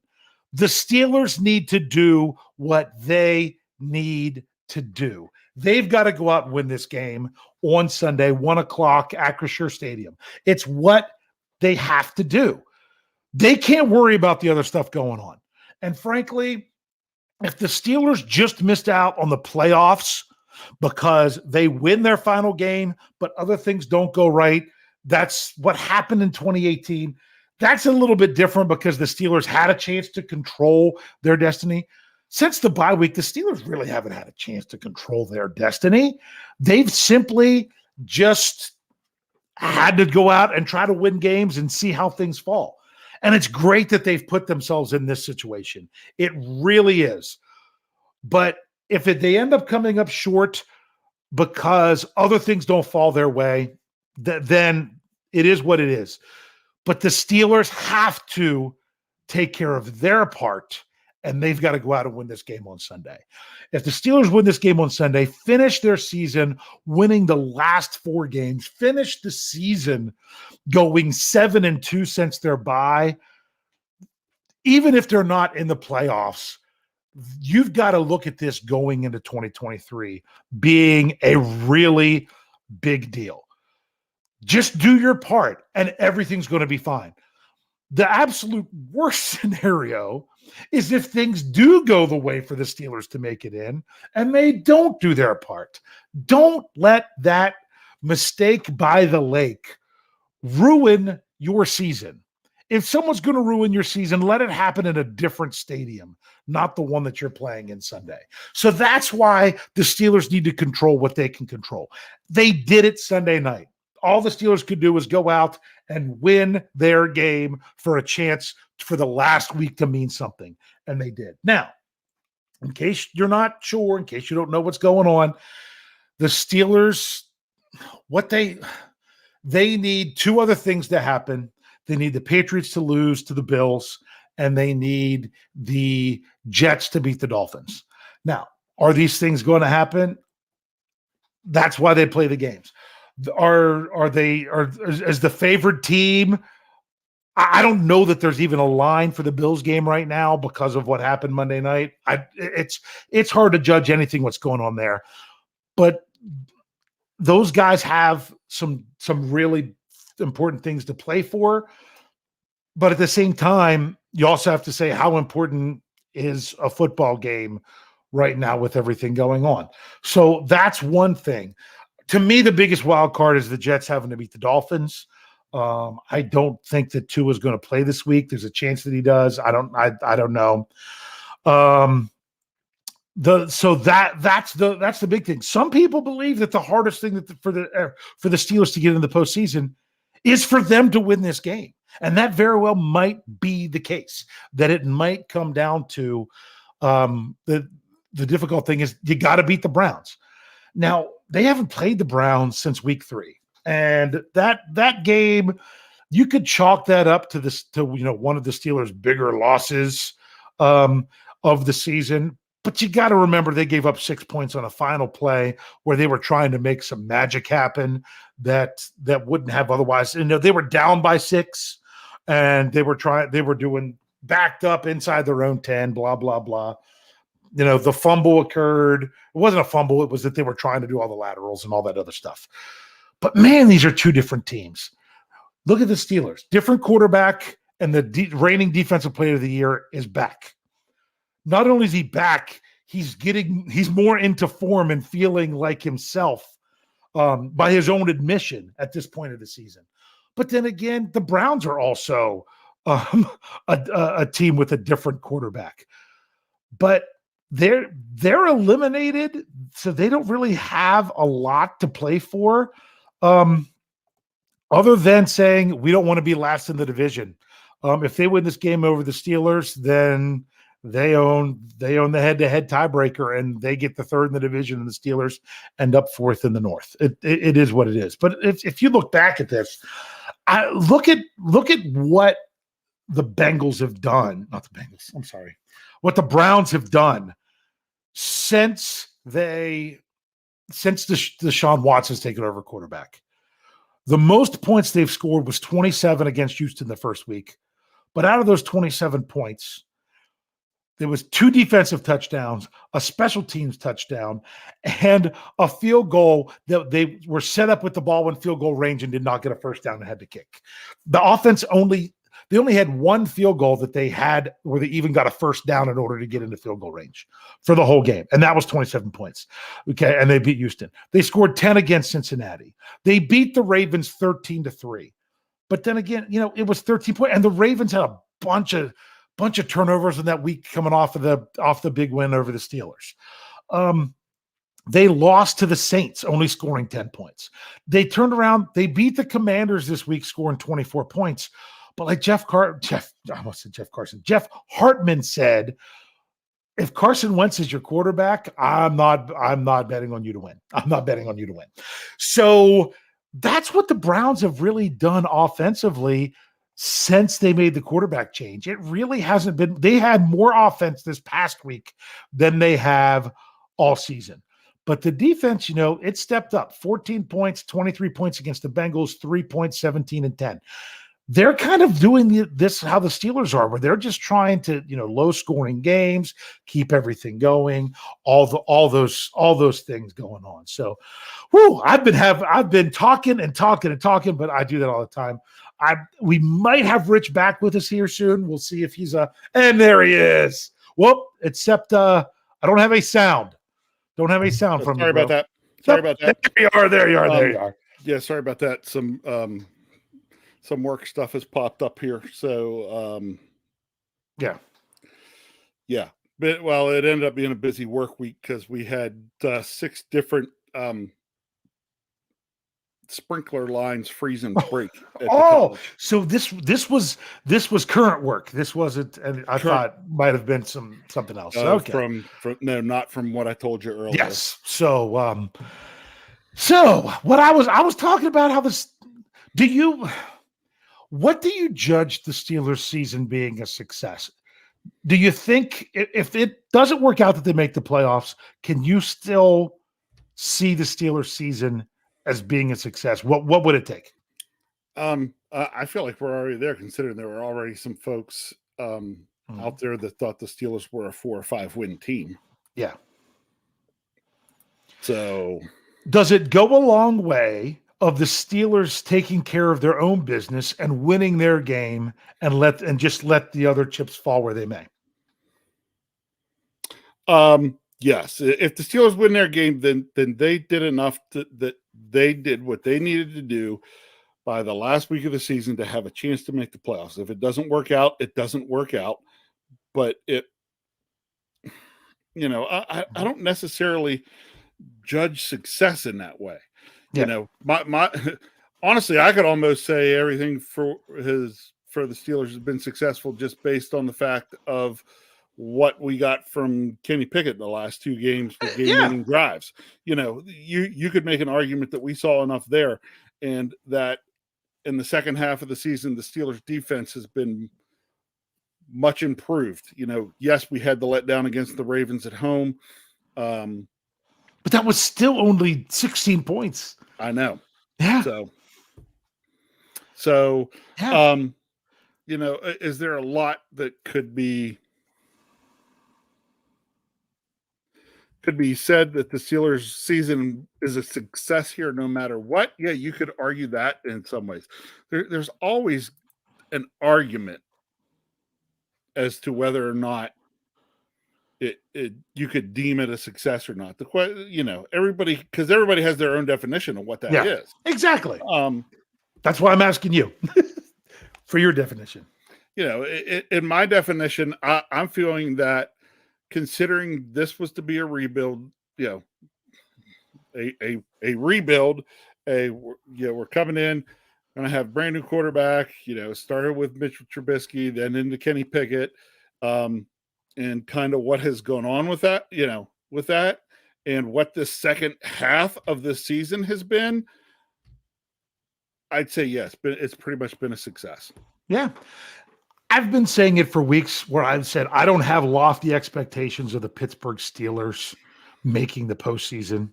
The Steelers need to do what they need to do. They've got to go out and win this game on Sunday, 1:00 at Acrisure Stadium. It's what they have to do. They can't worry about the other stuff going on. And frankly, if the Steelers just missed out on the playoffs because they win their final game, but other things don't go right, that's what happened in 2018. That's a little bit different because the Steelers had a chance to control their destiny. Since the bye week, the Steelers really haven't had a chance to control their destiny. They've simply just had to go out and try to win games and see how things fall. And it's great that they've put themselves in this situation. It really is. But if they end up coming up short because other things don't fall their way, then it is what it is. But the Steelers have to take care of their part, and they've got to go out and win this game on Sunday. If the Steelers win this game on Sunday, finish their season winning the last 4 games, finish the season going 7-2 since their bye, even if they're not in the playoffs, you've got to look at this going into 2023 being a really big deal. Just do your part and everything's going to be fine. The absolute worst scenario is if things do go the way for the Steelers to make it in and they don't do their part. Don't let that mistake by the lake ruin your season. If someone's going to ruin your season, let it happen in a different stadium, not the one that you're playing in Sunday. So that's why the Steelers need to control what they can control. They did it Sunday night. All the Steelers could do was go out and win their game for a chance for the last week to mean something, and they did. Now, in case you're not sure, in case you don't know what's going on, the Steelers, they need 2 other things to happen. They need the Patriots to lose to the Bills, and they need the Jets to beat the Dolphins. Now, are these things going to happen? That's why they play the games. As the favored team? I don't know that there's even a line for the Bills game right now because of what happened Monday night. It's hard to judge anything what's going on there, but those guys have some really important things to play for. But at the same time, you also have to say how important is a football game right now with everything going on. So that's one thing. To me, the biggest wild card is the Jets having to beat the Dolphins. I don't think that Tua is going to play this week. There's a chance that he does. I don't know. That's the big thing. Some people believe that the hardest thing for the Steelers to get in the postseason is for them to win this game, and that very well might be the case. That it might come down to the difficult thing is you got to beat the Browns. Now, they haven't played the Browns since week 3. And that game, you could chalk that up to one of the Steelers' bigger losses of the season. But you got to remember they gave up 6 points on a final play where they were trying to make some magic happen that wouldn't have otherwise. They were down by 6, and they were doing backed up inside their own 10, blah, blah, blah. The fumble occurred. It wasn't a fumble. It was that they were trying to do all the laterals and all that other stuff. But, man, these are 2 different teams. Look at the Steelers. Different quarterback, and the reigning defensive player of the year is back. Not only is he back, he's more into form and feeling like himself by his own admission at this point of the season. But then again, the Browns are also a team with a different quarterback. But they're eliminated, so they don't really have a lot to play for, other than saying we don't want to be last in the division. If they win this game over the Steelers, then they own the head-to-head tiebreaker, and they get the third in the division, and the Steelers end up fourth in the North. It is what it is. But if you look back at this, look at what the Bengals have done. Not the Bengals. I'm sorry. What the Browns have done since Deshaun Watson's taken over quarterback. The most points they've scored was 27 against Houston the first week. But out of those 27 points, there was 2 defensive touchdowns, a special teams touchdown, and a field goal that they were set up with the ball in field goal range and did not get a first down and had to kick. The offense they only had 1 field goal that they had where they even got a first down in order to get into field goal range for the whole game. And that was 27 points. Okay. And they beat Houston. They scored 10 against Cincinnati. They beat the Ravens 13-3. But then again, it was 13 points. And the Ravens had a bunch of turnovers in that week coming off the big win over the Steelers. They lost to the Saints, only scoring 10 points. They turned around. They beat the Commanders this week, scoring 24 points. But like Jeff Hartman said, if Carson Wentz is your quarterback, I'm not betting on you to win. I'm not betting on you to win. So that's what the Browns have really done offensively since they made the quarterback change. It really hasn't been. They had more offense this past week than they have all season. But the defense, it stepped up. 14 points, 23 points against the Bengals, 3 points, 17 and 10. They're kind of doing this how the Steelers are, where they're just trying to, low scoring games, keep everything going, all those things going on. So, I've been talking, but I do that all the time. We might have Rich back with us here soon. We'll see if and there he is. Whoop! Except I don't have a sound. Don't have a sound from you. Sorry about that. Sorry about that. There you are. There you are. Yeah, sorry about that. Some work stuff has popped up here. So, yeah. But, it ended up being a busy work week because we had 6 different sprinkler lines freeze and break. So this was current work. This wasn't, and I thought might have been something else. Okay. From not from what I told you earlier. Yes. So what I was talking about how this. What do you judge the Steelers season being a success? Do you think if it doesn't work out that they make the playoffs, can you still see the Steelers season as being a success? What would it take? I feel like we're already there, considering there were already some folks out there that thought the Steelers were a 4 or 5 win team. Yeah. So does it go a long way of the Steelers taking care of their own business and winning their game and just let the other chips fall where they may? Yes. If the Steelers win their game, then they did enough that they did what they needed to do by the last week of the season to have a chance to make the playoffs. If it doesn't work out, it doesn't work out. But I don't necessarily judge success in that way. Yeah. My honestly, I could almost say everything for the Steelers has been successful just based on the fact of what we got from Kenny Pickett in the last 2 games for game-winning drives. You could make an argument that we saw enough there, and that in the second half of the season, the Steelers' defense has been much improved. Yes, we had the letdown against the Ravens at home. But that was still only 16 points. I know. Yeah. So, is there a lot that could be said that the Steelers season is a success here no matter what? Yeah, you could argue that in some ways. There's always an argument as to whether or not you could deem it a success or not. Everybody has their own definition of what that is. Exactly. That's why I'm asking you for your definition. In my definition, I'm feeling that, considering this was to be a rebuild, a rebuild, we're coming in, going to have brand new quarterback, started with Mitchell Trubisky, then into Kenny Pickett, and kind of what has gone on with that, and what the second half of the season has been. I'd say yes, but it's pretty much been a success. Yeah. I've been saying it for weeks where I've said I don't have lofty expectations of the Pittsburgh Steelers making the postseason.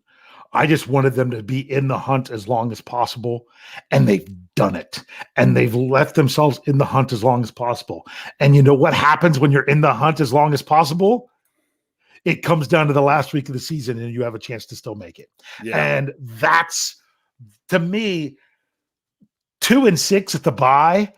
I just wanted them to be in the hunt as long as possible, and they've done it. And they've left themselves in the hunt as long as possible. And you know what happens when you're in the hunt as long as possible? It comes down to the last week of the season, and you have a chance to still make it. Yeah. And that's, to me, 2-6 at the bye.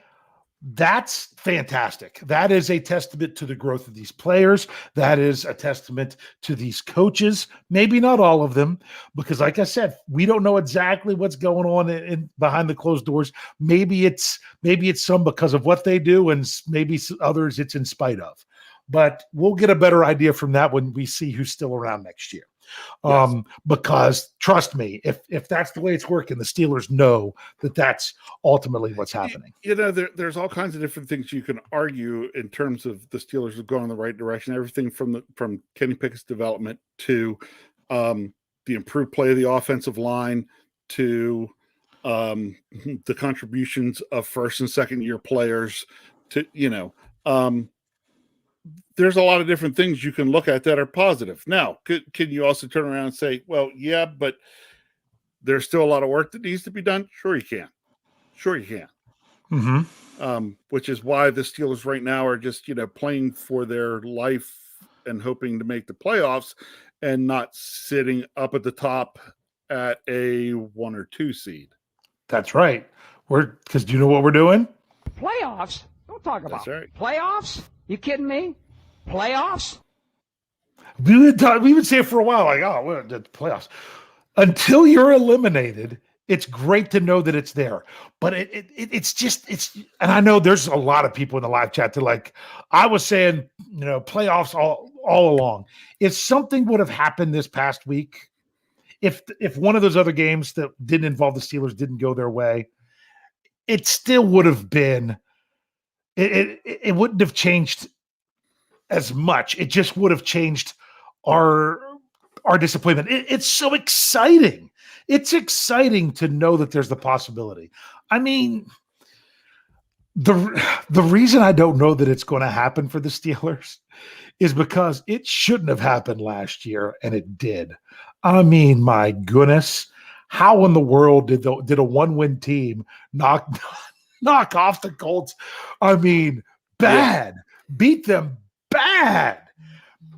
That's fantastic. That is a testament to the growth of these players. That is a testament to these coaches. Maybe not all of them, because like I said, we don't know exactly what's going on in behind the closed doors. Maybe it's some because of what they do, and maybe others it's in spite of. But we'll get a better idea from that when we see who's still around next year. Yes. Because trust me, if that's the way it's working, the Steelers know that that's ultimately what's happening. There's all kinds of different things you can argue in terms of the Steelers have gone in the right direction. Everything from Kenny Pickett's development to the improved play of the offensive line to the contributions of first and second year players to there's a lot of different things you can look at that are positive. Now, can you also turn around and say, well, yeah, but there's still a lot of work that needs to be done? Sure you can. Mm-hmm. Which is why the Steelers right now are just, playing for their life and hoping to make the playoffs and not sitting up at the top at a 1 or 2 seed. That's right. Because do you know what we're doing? Playoffs? Don't talk about playoffs. You kidding me? Playoffs? We would say it for a while, like, oh, we're the playoffs. Until you're eliminated, it's great to know that it's there. But it's and I know there's a lot of people in the live chat that like, I was saying, playoffs all along. If something would have happened this past week, if one of those other games that didn't involve the Steelers didn't go their way, it still would have been. It wouldn't have changed as much. It just would have changed our disappointment. It's so exciting. It's exciting to know that there's the possibility. I mean, the reason I don't know that it's going to happen for the Steelers is because it shouldn't have happened last year, and it did. I mean, my goodness, how in the world did a 1-win team knock off the Colts? I mean, bad. Yeah. Beat them bad.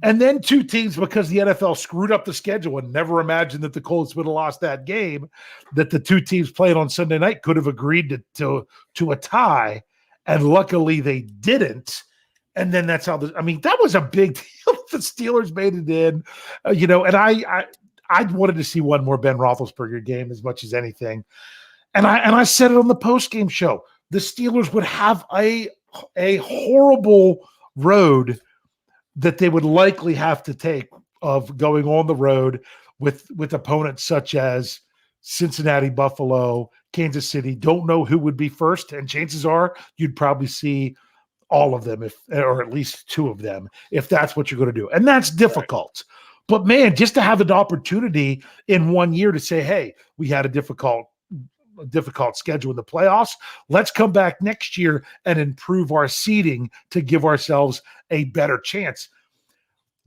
And then 2 teams, because the NFL screwed up the schedule and never imagined that the Colts would have lost that game, that the 2 teams playing on Sunday night could have agreed to a tie, and luckily they didn't. And then that's how that was a big deal. The Steelers made it in, and I wanted to see one more Ben Roethlisberger game as much as anything. And I said it on the post-game show. The Steelers would have a horrible road that they would likely have to take of going on the road with opponents such as Cincinnati, Buffalo, Kansas City. Don't know who would be first, and chances are you'd probably see all of them, or at least 2 of them, if that's what you're going to do. And that's difficult. Right. But man, just to have an opportunity in 1 year to say, hey, we had a difficult schedule in the playoffs. Let's come back next year and improve our seeding to give ourselves a better chance.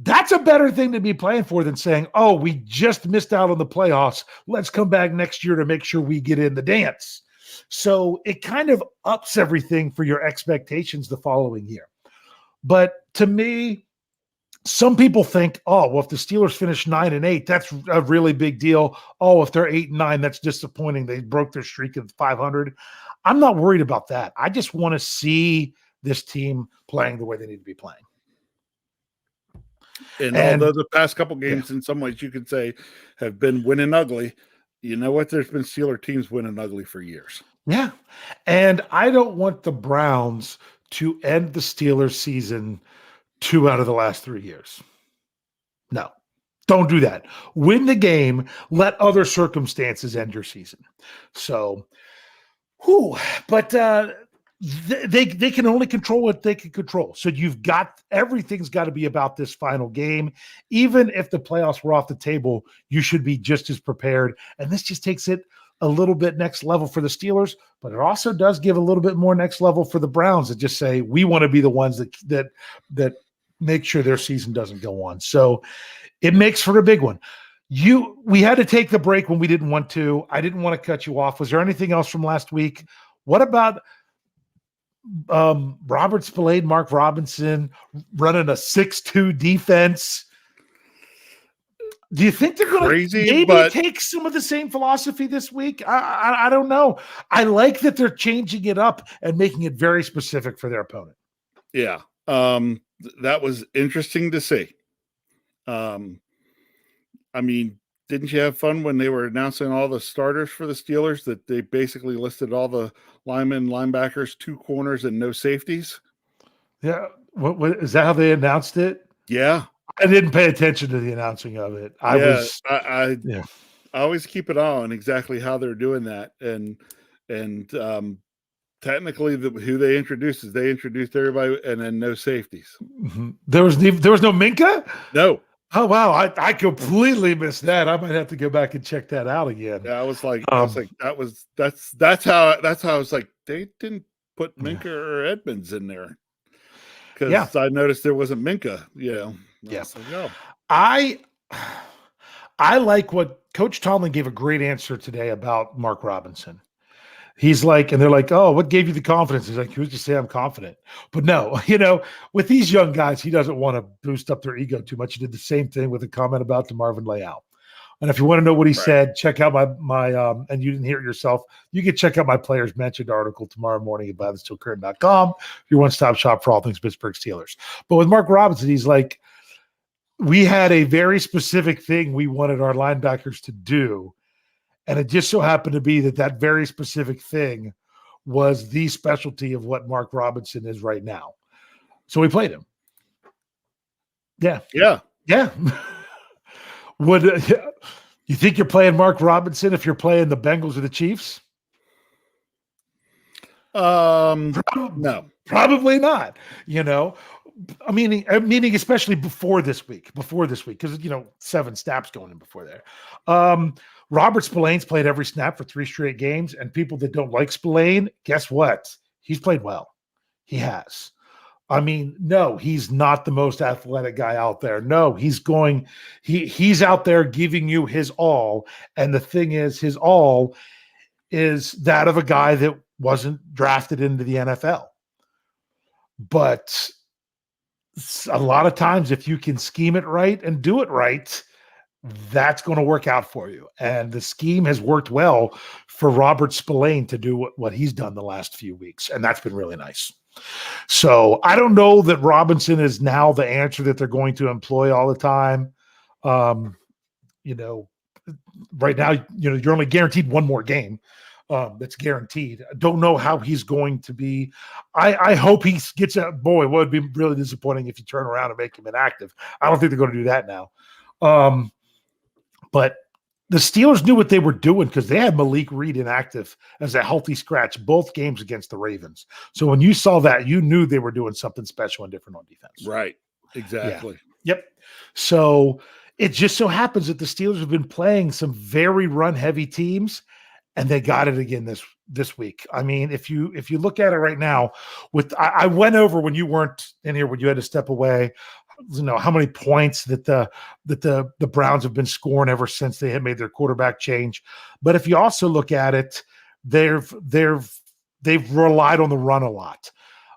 That's a better thing to be playing for than saying, oh, we just missed out on the playoffs. Let's come back next year to make sure we get in the dance. So it kind of ups everything for your expectations the following year. But to me, some people think, oh, well, if the Steelers finish 9-8, that's a really big deal. Oh, if they're 8-9, that's disappointing. They broke their streak of 500. I'm not worried about that. I just want to see this team playing the way they need to be playing. And although the past couple games, in some ways, you could say have been winning ugly, you know what? There's been Steeler teams winning ugly for years. Yeah. And I don't want the Browns to end the Steelers season 2 out of the last 3 years. No. Don't do that. Win the game. Let other circumstances end your season. So, but they can only control what they can control. So everything's got to be about this final game. Even if the playoffs were off the table, you should be just as prepared. And this just takes it a little bit next level for the Steelers, but it also does give a little bit more next level for the Browns that just say, we want to be the ones that make sure their season doesn't go on. So it makes for a big one. We had to take the break when we didn't want to. I didn't want to cut you off. Was there anything else from last week? What about Robert Spillane, Mark Robinson running a 6-2 defense? Do you think they're going to maybe take some of the same philosophy this week? I don't know. I like that they're changing it up and making it very specific for their opponent. Yeah. That was interesting to see. I mean, didn't you have fun when they were announcing all the starters for the Steelers, that they basically listed all the linemen, linebackers, 2 corners, and no safeties? Yeah. What is that how they announced it? Yeah. I didn't pay attention to the announcing of it. I always keep an eye on exactly how they're doing that. And technically who they introduced everybody, and then no safeties. Mm-hmm. There was no Minka? No. Oh wow, I completely missed that. I might have to go back and check that out again. Yeah, that's how I was like, they didn't put Minka or Edmonds in there, because I noticed there wasn't Minka. Yeah. I like what Coach Tomlin gave a great answer today about Mark Robinson. He's like, and they're like, oh, what gave you the confidence? He's like, who's to say I'm confident? But no, with these young guys, he doesn't want to boost up their ego too much. He did the same thing with a comment about DeMarvin Leal. And if you want to know what he said, check out my and you didn't hear it yourself, you can check out my Players Mentioned article tomorrow morning at BuyTheSteelCurtain.com, your one-stop shop for all things Pittsburgh Steelers. But with Mark Robinson, he's like, we had a very specific thing we wanted our linebackers to do. And it just so happened to be that very specific thing was the specialty of what Mark Robinson is right now. So we played him. Yeah. Yeah. Yeah. Would you think you're playing Mark Robinson if you're playing the Bengals or the Chiefs? No, probably not. I mean, especially before this week, because 7 snaps going in before there. Robert Spillane's played every snap for 3 straight games, and people that don't like Spillane, guess what? He's played well. He has. I mean, no, he's not the most athletic guy out there. No, he's out there giving you his all. And the thing is, his all is that of a guy that wasn't drafted into the NFL. But a lot of times, if you can scheme it right and do it right, that's going to work out for you. And the scheme has worked well for Robert Spillane to do what he's done the last few weeks. And that's been really nice. So I don't know that Robinson is now the answer that they're going to employ all the time. Right now, you're only guaranteed 1 more game. That's guaranteed. I don't know how he's going to be. I hope he gets out. Boy, what would be really disappointing if you turn around and make him inactive. I don't think they're going to do that now. But the Steelers knew what they were doing because they had Malik Reed inactive as a healthy scratch both games against the Ravens. So when you saw that, you knew they were doing something special and different on defense. Right. Exactly. Yeah. Yep. So it just so happens that the Steelers have been playing some very run-heavy teams, and they got it again this week. I mean, if you look at it right now, I went over when you weren't in here, when you had to step away, how many points that the Browns have been scoring ever since they had made their quarterback change. But if you also look at it, they've relied on the run a lot.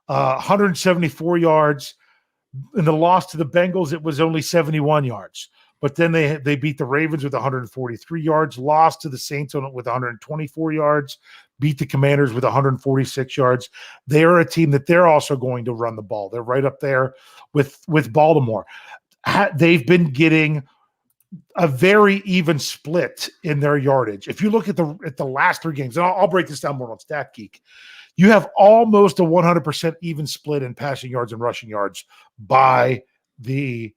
174 yards. In the loss to the Bengals, it was only 71 yards. But then they beat the Ravens with 143 yards, lost to the Saints with 124 yards, beat the Commanders with 146 yards. They are a team that they're also going to run the ball. They're right up there with Baltimore. They've been getting a very even split in their yardage. If you look at the last 3 games, and I'll break this down more on Stat Geek, you have almost a 100% even split in passing yards and rushing yards by the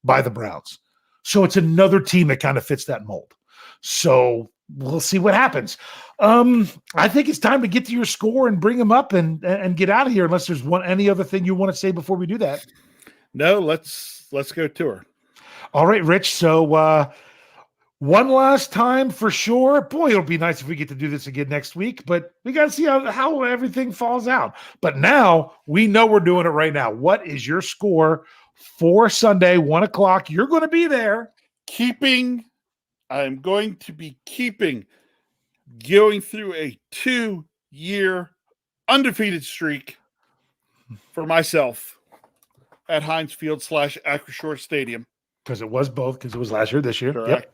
Browns. So it's another team that kind of fits that mold. So we'll see what happens. I think it's time to get to your score and bring them up and get out of here, unless there's any other thing you want to say before we do that. No, let's go to her. All right, Rich. So one last time for sure. Boy, it'll be nice if we get to do this again next week, but we got to see how everything falls out. But now we know we're doing it right now. What is your score for Sunday, 1 o'clock? You're going to be there. I'm going to be going through a 2-year undefeated streak for myself at Heinz Field / Acrisure Stadium. Because it was both, because it was last year, this year. Correct. Yep.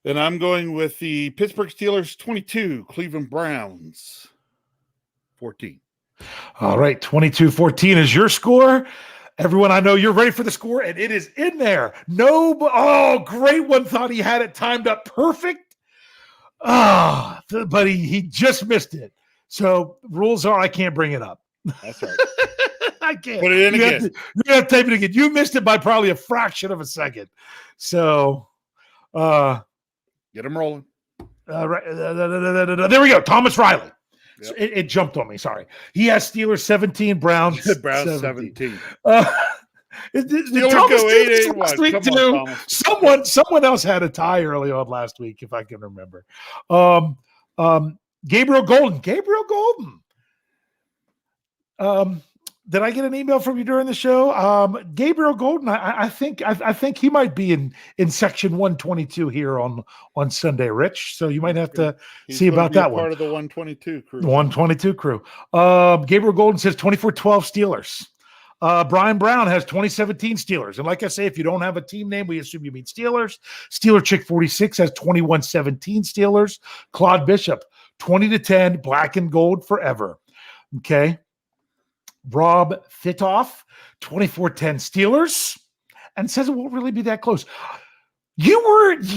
Then I'm going with the Pittsburgh Steelers 22, Cleveland Browns 14. All right, 22-14 is your score. Everyone, I know you're ready for the score, and it is in there. Great one. Thought he had it timed up perfect. But he just missed it. So rules are I can't bring it up. That's right. I can't. Put it in again. You have to tape it again. You missed it by probably a fraction of a second. So get him rolling. Right. There we go. Thomas Riley. Yep. So it jumped on me. Sorry. He has Steelers 17, Browns 17. Steelers go 8-8-1. last week too. Someone else had a tie early on last week, if I can remember. Gabriel Golden. Did I get an email from you during the show? Gabriel Golden, I think he might be in section 122 here on Sunday, Rich. So you might have to see about that one. Part of the 122 crew. 122 crew. Gabriel Golden says 24-12 Steelers. Brian Brown has 2017 Steelers. And like I say, if you don't have a team name, we assume you mean Steelers. Steeler Chick 46 has 21-17 Steelers. Claude Bishop, 20-10, black and gold forever. Okay. Rob Fitoff, 24-10 Steelers, and says it won't really be that close. You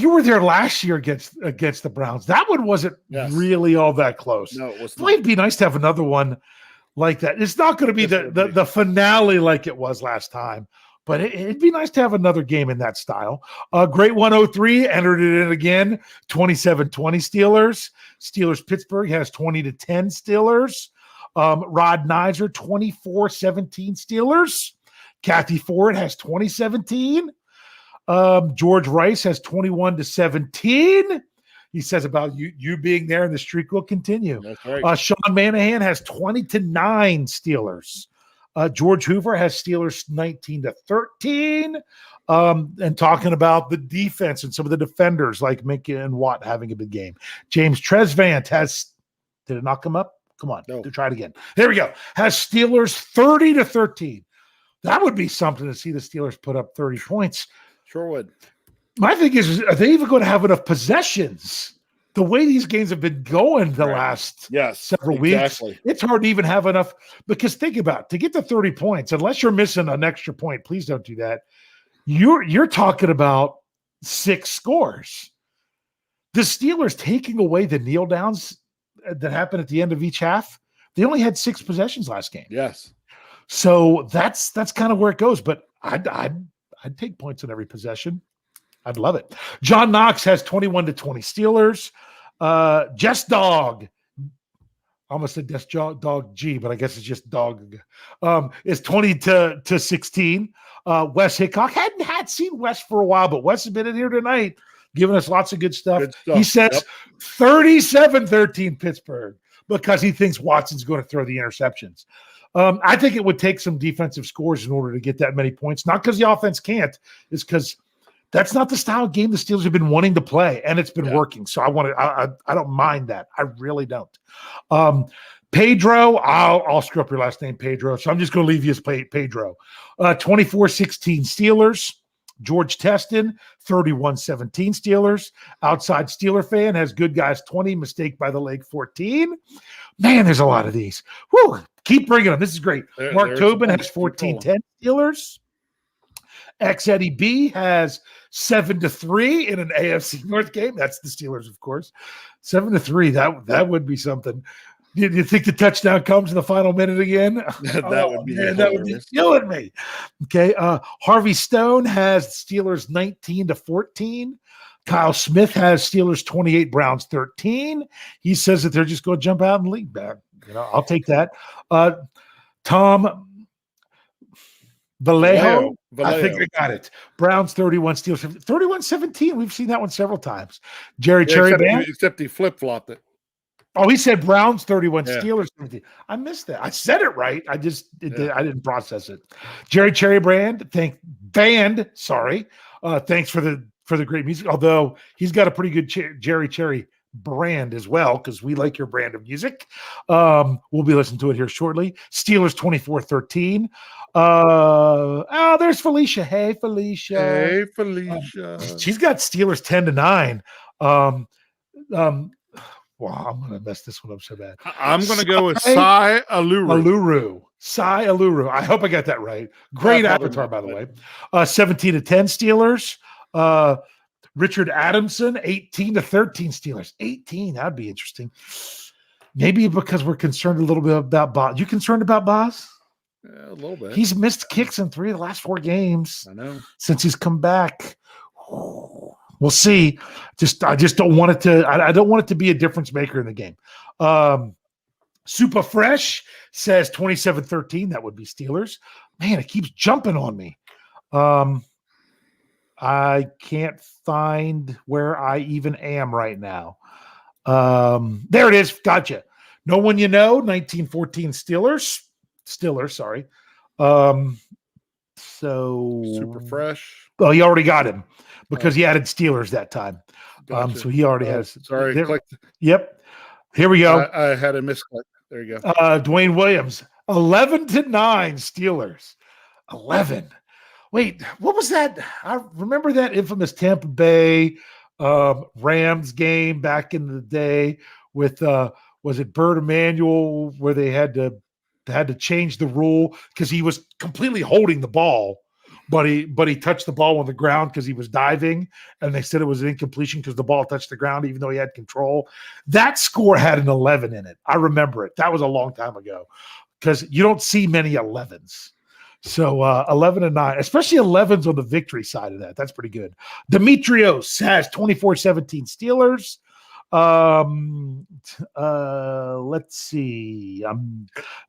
were there last year against the Browns. That one wasn't really all that close. No, it was not. It'd be nice to have another one like that. It's not going to be the finale like it was last time, but it'd be nice to have another game in that style. Great 103 entered it in again, 27-20 Steelers. Steelers Pittsburgh has 20-10 Steelers. Rod Nizer, 24-17 Steelers. Kathy Ford has 2017. George Rice has 21-17. He says about you being there and the streak will continue. That's right. Sean Manahan has 20-9 Steelers. George Hoover has Steelers 19-13. And talking about the defense and some of the defenders like Minka and Watt having a big game. James Tresvant has, did it not come up? Come on, try it again. There we go. Has Steelers 30-13. That would be something to see the Steelers put up 30 points. Sure would. My thing is, are they even going to have enough possessions? The way these games have been going the last several weeks, it's hard to even have enough. Because think about it, to get to 30 points, unless you're missing an extra point, please don't do that. You're talking about 6 scores. The Steelers taking away the kneel downs that happened at the end of each half, they only had 6 possessions last game. Yes. So that's kind of where it goes. But I'd take points in every possession. I'd love it. John Knox has 21-20 Steelers. Jess Dog, I almost said Jess Dog G, but I guess it's just Dog. Is 20-16. Wes Hickok hadn't seen Wes for a while, but Wes has been in here tonight, giving us lots of good stuff. He says 37-13 Pittsburgh because he thinks Watson's going to throw the interceptions. I think it would take some defensive scores in order to get that many points. Not because the offense can't, it's because that's not the style of game the Steelers have been wanting to play, and it's been working. So I don't mind that. I really don't. Pedro, I'll screw up your last name, Pedro. So I'm just going to leave you as Pedro. 24-16 Steelers. George Teston, 31-17 Steelers. Outside Steeler fan has good guys 20, mistake by the leg 14. Man, there's a lot of these. Whew, keep bringing them. This is great. Mark Tobin has 14-10 Steelers. X Eddie B has 7-3 in an AFC North game. That's the Steelers, of course. 7-3. That would be something. Do you think the touchdown comes in the final minute again? That would be man, that would be killing me. Okay. Harvey Stone has Steelers 19-14. Kyle Smith has Steelers 28, Browns 13. He says that they're just going to jump out and lead back. I'll take that. Tom Vallejo. I think I got it. Browns 31, Steelers 31-17. We've seen that one several times. Jerry Cherry Band. Except he flip-flopped it. Oh, he said Browns 31, Steelers 17. I missed that. I said it right. I didn't process it. Jerry Cherry Band, thanks for the great music. Although he's got a pretty good Jerry Cherry brand as well, because we like your brand of music. We'll be listening to it here shortly. Steelers 24-13. There's Felicia. Hey, Felicia. Hey, Felicia. She's got Steelers 10-9. Wow, I'm going to mess this one up so bad. I'm going to go with Sai Aluru. Sai Aluru. I hope I got that right. Great avatar, by the way. 17-10 Steelers. Richard Adamson, 18-13 Steelers. 18, that'd be interesting. Maybe because we're concerned a little bit about Boz. You concerned about Boz? Yeah, a little bit. He's missed kicks in 3 of the last 4 games. I know. Since he's come back. We'll see. I just don't want it to. I don't want it to be a difference maker in the game. Super Fresh says 27-13. That would be Steelers. Man, it keeps jumping on me. I can't find where I even am right now. There it is. Gotcha. No one you know. 1914 Steelers. Sorry. So Super Fresh. Oh, he already got him. Because he added Steelers that time. Gotcha. So he already has. Sorry. Yep. Here we go. I had a misclick. There you go. Dwayne Williams, 11-9 Steelers. 11. Wait, what was that? I remember that infamous Tampa Bay Rams game back in the day with was it Bert Emanuel, where they had to change the rule because he was completely holding the ball. But he touched the ball on the ground because he was diving, and they said it was an incompletion because the ball touched the ground, even though he had control. That score had an 11 in it. I remember it. That was a long time ago because you don't see many 11s. So 11-9, especially 11s on the victory side of that. That's pretty good. Demetrios has 24-17 Steelers. Let's see.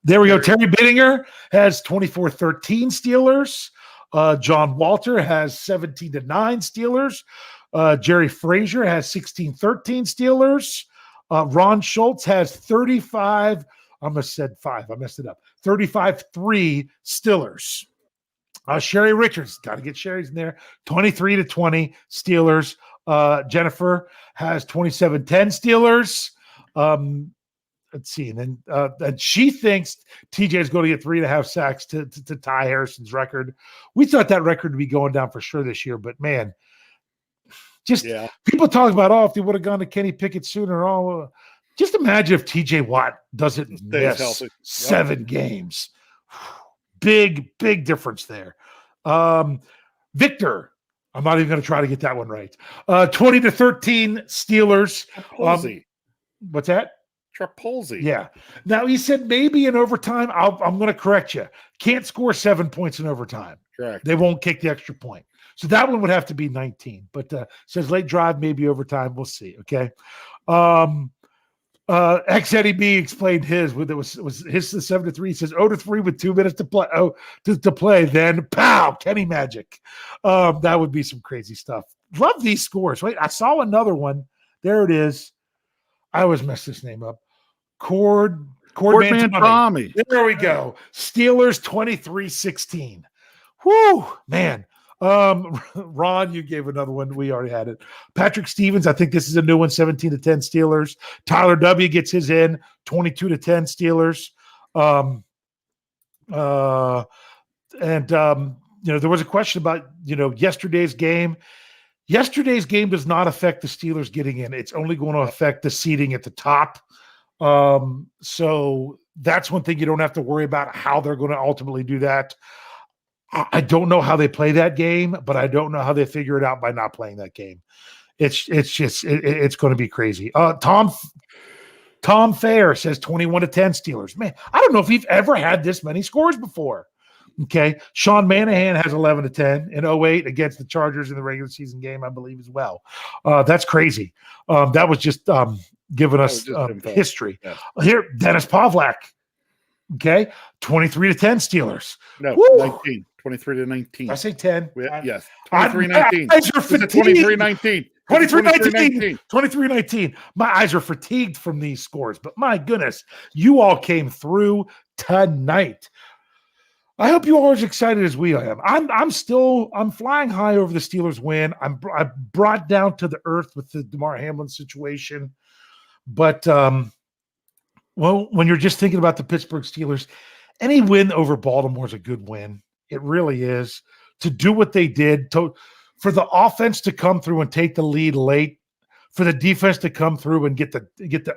There we go. Terry Bittinger has 24-13 Steelers. John Walter has 17-9 Steelers. Jerry Frazier has 16-13 Steelers. Ron Schultz has 35. I almost said 5. I messed it up. 35-3 Steelers. Sherry Richards, got to get Sherry's in there. 23-20 Steelers. Jennifer has 27-10 Steelers. Let's see. And then and she thinks TJ is going to get 3.5 sacks to tie Harrison's record. We thought that record would be going down for sure this year, but man, people talk about, if they would have gone to Kenny Pickett sooner, just imagine if TJ Watt doesn't miss 7 games. Big difference there. Victor, I'm not even going to try to get that one right. 20-13 Steelers. What's that? Trapolzi. Yeah. Now he said maybe in overtime. I'm going to correct you. Can't score 7 points in overtime. Correct. They won't kick the extra point. So that one would have to be 19. But says late drive, maybe overtime. We'll see. Okay. X Eddie B explained his. It was his 7-3. He says 0-3 with 2 minutes to play. To play. Then pow, Kenny Magic. That would be some crazy stuff. Love these scores. Wait, I saw another one. There it is. I always mess this name up. Cord Mantrami. There we go. Steelers 23-16. Whoo, man. Ron, you gave another one. We already had it. Patrick Stevens, I think this is a new one, 17-10 Steelers. Tyler W gets his in, 22-10 Steelers. There was a question about, yesterday's game. Yesterday's game does not affect the Steelers getting in. It's only going to affect the seating at the top. So that's one thing you don't have to worry about how they're going to ultimately do that. I don't know how they play that game, but I don't know how they figure it out by not playing that game. It's going to be crazy. Tom Tom Fair says 21-10 Steelers. Man, I don't know if we've ever had this many scores before. Okay. Sean Manahan has 11-10 in 08 against the Chargers in the regular season game, I believe, as well. That's crazy. That was just giving us history. Yeah. Here, Dennis Pavlak. Okay. 23-10 Steelers. No, Woo! 19. 23-19. I say 10. Yes. 23-19. 23-19. 23-19. My eyes are fatigued from these scores, but my goodness, you all came through tonight. I hope you all are as excited as we am. I'm flying high over the Steelers win. I'm brought down to the earth with the DeMar Hamlin situation. But well, when you're just thinking about the Pittsburgh Steelers, any win over Baltimore is a good win. It really is. To do what they did, for the offense to come through and take the lead late, for the defense to come through and get the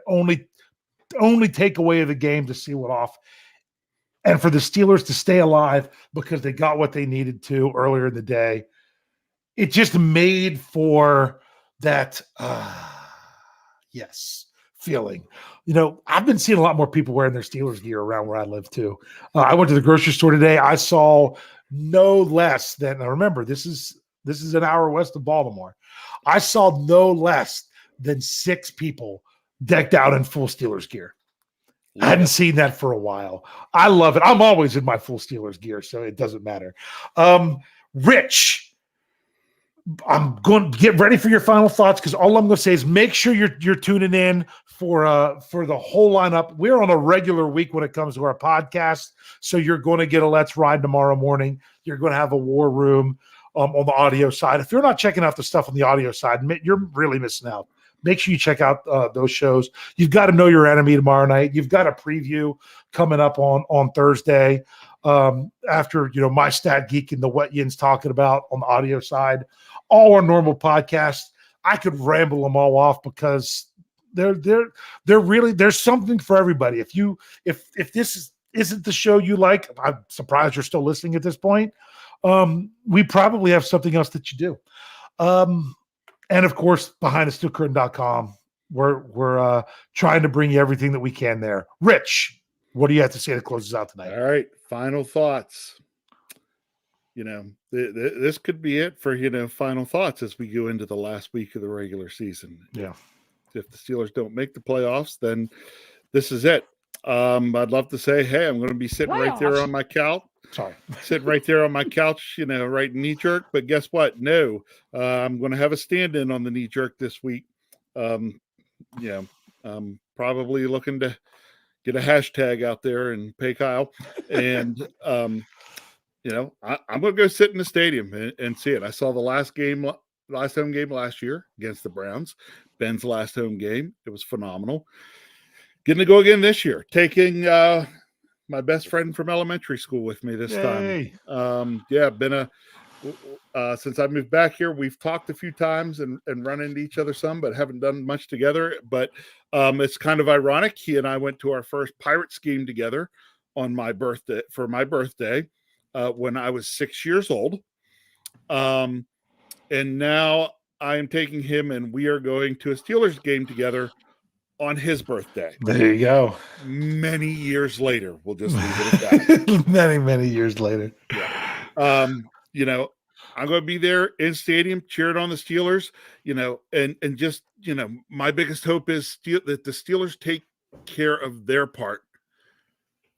only takeaway of the game to seal it off. And for the Steelers to stay alive because they got what they needed to earlier in the day, it just made for that, yes, feeling. You know, I've been seeing a lot more people wearing their Steelers gear around where I live too. I went to the grocery store today. I saw no less than, now remember, this is an hour west of Baltimore. I saw no less than 6 people decked out in full Steelers gear. I hadn't seen that for a while. I love it. I'm always in my full Steelers gear, so it doesn't matter. Rich, I'm going to get ready for your final thoughts because all I'm going to say is make sure you're tuning in for the whole lineup. We're on a regular week when it comes to our podcast, so you're going to get a Let's Ride tomorrow morning. You're going to have a War Room on the audio side. If you're not checking out the stuff on the audio side, you're really missing out. Make sure you check out those shows. You've got to know your enemy tomorrow night. You've got a preview coming up on Thursday after, my Stat Geek and the Wet Yins talking about on the audio side. All our normal podcasts, I could ramble them all off because they're really, there's something for everybody. If this isn't the show you like, I'm surprised you're still listening at this point. We probably have something else that you do. And of course, BehindTheSteelCurtain.com, we're trying to bring you everything that we can there. Rich, what do you have to say that closes out tonight? All right, final thoughts. This could be it for final thoughts as we go into the last week of the regular season. Yeah, if the Steelers don't make the playoffs, then this is it. I'd love to say, hey, I'm going to be sitting right there on my couch. Sitting right there on my couch, right knee jerk. But guess what? No, I'm going to have a stand-in on the knee jerk this week. I'm probably looking to get a hashtag out there and pay Kyle. And, I'm going to go sit in the stadium and see it. I saw the last home game last year against the Browns. Ben's last home game. It was phenomenal. Getting to go again this year. Taking my best friend from elementary school with me this time. Been since I moved back here, we've talked a few times and run into each other some, but haven't done much together. But it's kind of ironic. He and I went to our first Pirates game together on my birthday when I was 6 years old. And now I am taking him and we are going to a Steelers game together on his birthday. There you go. Many years later. We'll just leave it at that. many years later. Yeah. I'm going to be there in stadium cheering on the Steelers, and just, my biggest hope is that the Steelers take care of their part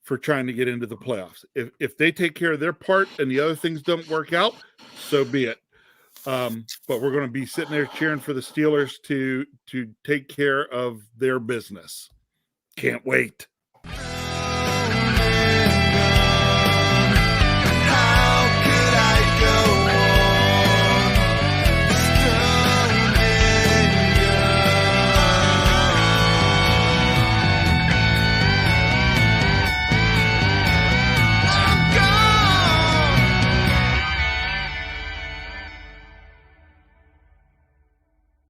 for trying to get into the playoffs. If they take care of their part and the other things don't work out, so be it. But we're going to be sitting there cheering for the Steelers to take care of their business. Can't wait.